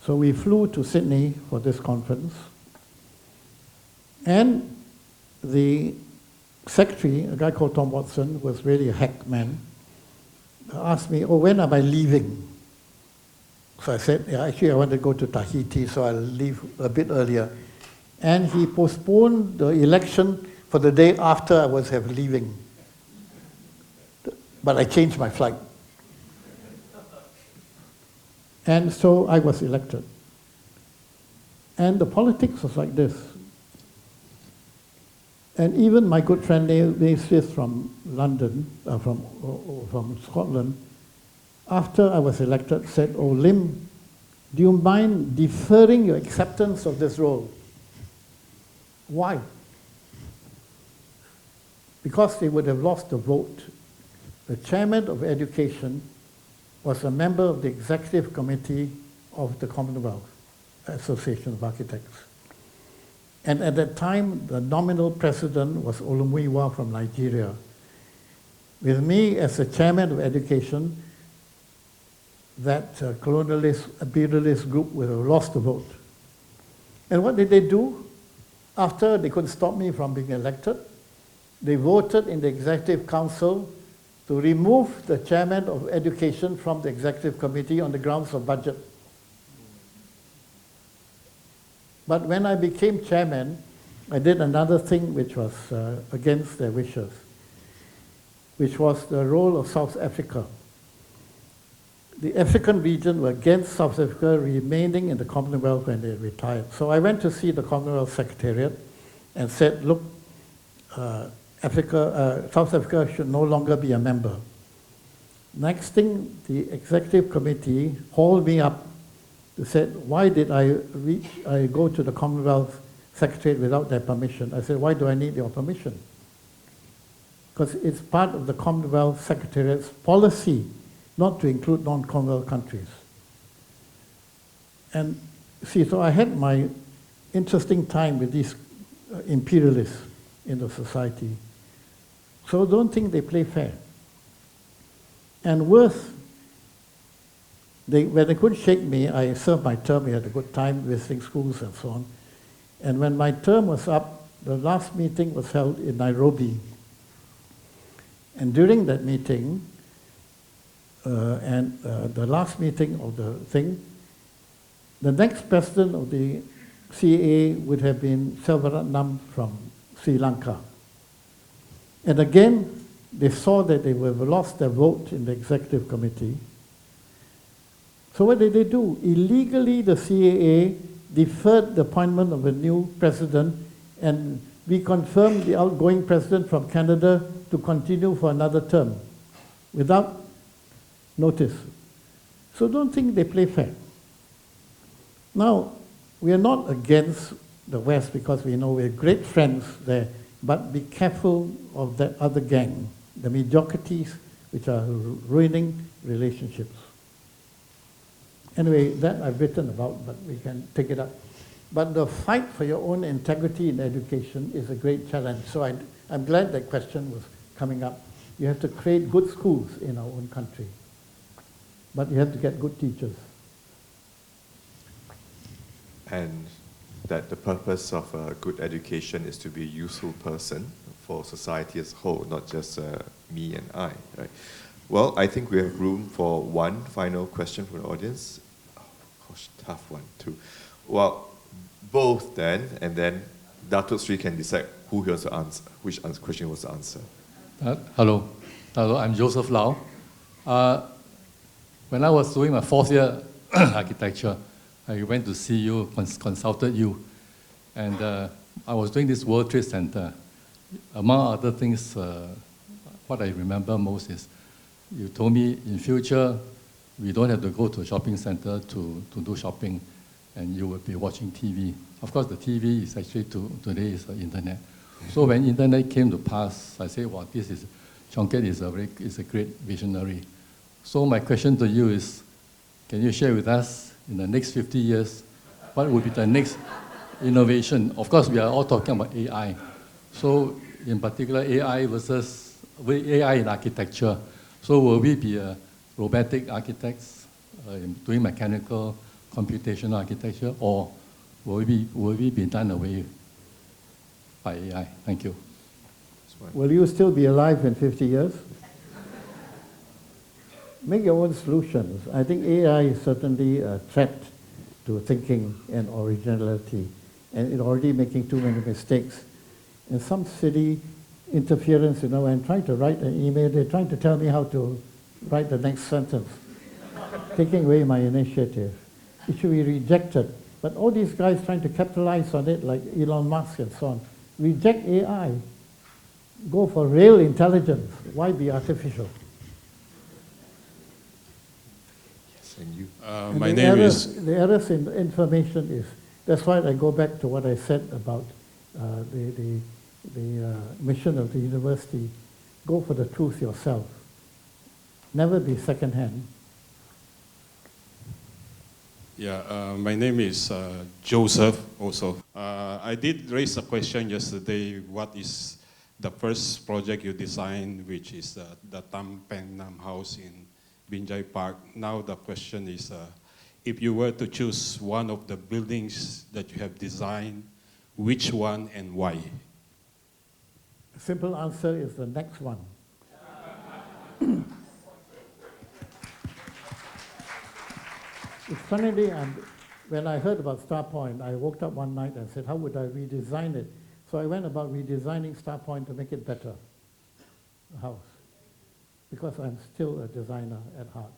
So we flew to Sydney for this conference. And the secretary, a guy called Tom Watson, was really a hack man, asked me, oh, when am I leaving? So I said, yeah, actually I want to go to Tahiti, so I'll leave a bit earlier. And he postponed the election for the day after I was leaving. But I changed my flight. And so I was elected. And the politics was like this. And even my good friend Neil Smith from London, from Scotland, after I was elected, said, oh, Lim, do you mind deferring your acceptance of this role? Why? Because they would have lost the vote. The chairman of education was a member of the executive committee of the Commonwealth Association of Architects. And at that time, the nominal president was Olumuyiwa from Nigeria. With me as the chairman of education, that colonialist, imperialist group would have lost the vote. And what did they do? After they couldn't stop me from being elected, they voted in the executive council to remove the chairman of education from the executive committee on the grounds of budget. But when I became chairman, I did another thing which was against their wishes, which was the role of South Africa. The African region were against South Africa remaining in the Commonwealth when they retired. So I went to see the Commonwealth Secretariat and said, look, South Africa should no longer be a member. Next thing, the executive committee hauled me up to say, why did I go to the Commonwealth Secretariat without their permission? I said, why do I need your permission? Because it's part of the Commonwealth Secretariat's policy not to include non-Commonwealth countries. And see, so I had my interesting time with these imperialists in the society. So don't think they play fair. And worse, when they couldn't shake me, I served my term, we had a good time visiting schools and so on. And when my term was up, the last meeting was held in Nairobi. And during that meeting, the last meeting of the thing, the next president of the CAA would have been Selvaratnam from Sri Lanka. And again, they saw that they would have lost their vote in the executive committee. So what did they do? Illegally, the CAA deferred the appointment of a new president and reconfirmed the outgoing president from Canada to continue for another term without notice. So don't think they play fair. Now, we are not against the West because we know we're great friends there, but be careful of that other gang, the mediocrities which are ruining relationships. Anyway, that I've written about, but we can take it up. But the fight for your own integrity in education is a great challenge. So I'm glad that question was coming up. You have to create good schools in our own country. But you have to get good teachers. And that the purpose of a good education is to be a useful person for society as a whole, not just me and I, right? Well, I think we have room for one final question from the audience. Oh, gosh, tough one too. Well, both then, and then Datuk Sri can decide who he wants to answer, which question he wants to answer. Hello, I'm Joseph Lau. When I was doing my fourth year architecture, I went to see you, consulted you, and I was doing this World Trade Center. Among other things, what I remember most is you told me in future we don't have to go to a shopping center to do shopping, and you will be watching TV. Of course, the TV is actually today is the internet. So when internet came to pass, I said, well, this is, Chong Keat is a great visionary. So my question to you is, can you share with us in the next 50 years, what would be the next innovation? Of course, we are all talking about AI. So in particular, AI versus AI in architecture. So will we be robotic architects doing mechanical computational architecture, or will we be done away by AI? Thank you. Will you still be alive in 50 years? Make your own solutions. I think AI is certainly a threat to thinking and originality, and it's already making too many mistakes. And some silly interference, I'm trying to write an email, they're trying to tell me how to write the next sentence, taking away my initiative. It should be rejected. But all these guys trying to capitalize on it, like Elon Musk and so on, reject AI. Go for real intelligence. Why be artificial? Yes, and you. My name is... The errors in information is, that's why I go back to what I said about the mission of the university. Go for the truth yourself. Never be second-hand. Yeah, my name is Joseph also. I did raise a question yesterday, what is the first project you designed, which is the Tam Pen Nam house in Binjai Park. Now the question is, if you were to choose one of the buildings that you have designed, which one and why? The simple answer is the next one. It's funny, when I heard about Star Point, I woke up one night and said, how would I redesign it? So I went about redesigning Star Point to make it better, the house, because I'm still a designer at heart.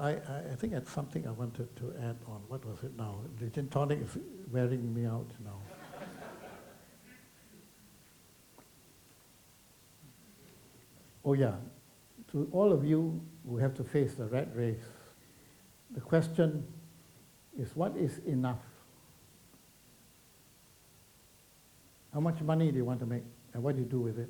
I think that's something I wanted to add on. What was it now? The gin tonic is wearing me out now. Oh yeah, to all of you who have to face the rat race, the question is, what is enough? How much money do you want to make, and what do you do with it?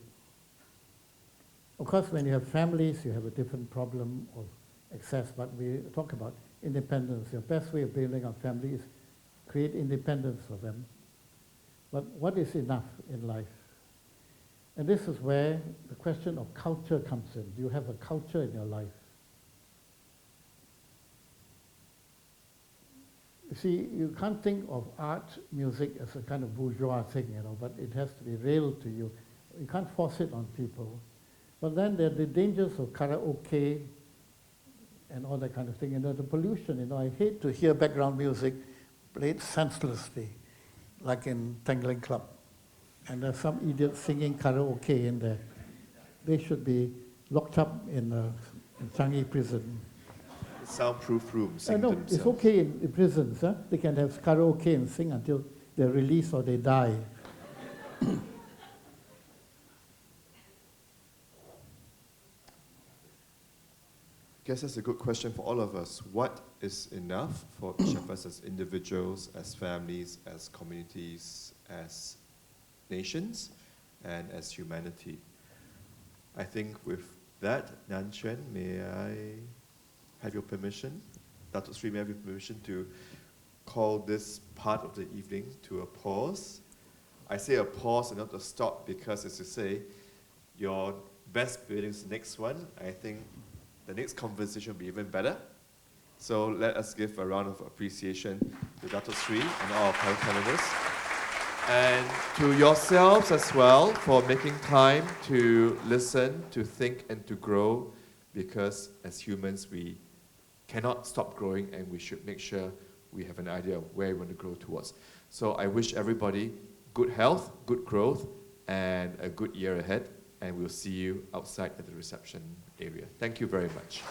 Of course, when you have families, you have a different problem of excess, but we talk about independence. Your best way of building a family is create independence for them. But what is enough in life? And this is where the question of culture comes in. Do you have a culture in your life? You see, you can't think of art, music as a kind of bourgeois thing, but it has to be real to you. You can't force it on people. But then there are the dangers of karaoke and all that kind of thing. The pollution, I hate to hear background music played senselessly, like in Tangling Club. And there's some idiot singing karaoke in there. They should be locked up in Changi prison. Soundproof rooms. No, it's okay in prisons. Huh? They can have karaoke and sing until they're released or they die. I guess that's a good question for all of us. What is enough for each of us as individuals, as families, as communities, as nations, and as humanity? I think with that, Nan Chuan, may I have your permission? Datuk Sri, may I have your permission to call this part of the evening to a pause? I say a pause and not a stop because, as you say, your best buildings next one, I think the next conversation will be even better. So let us give a round of appreciation to Datuk Sri and all our panelists. And to yourselves as well for making time to listen, to think, and to grow, because as humans, we cannot stop growing, and we should make sure we have an idea of where we want to grow towards. So I wish everybody good health, good growth, and a good year ahead, and we'll see you outside at the reception area. Thank you very much.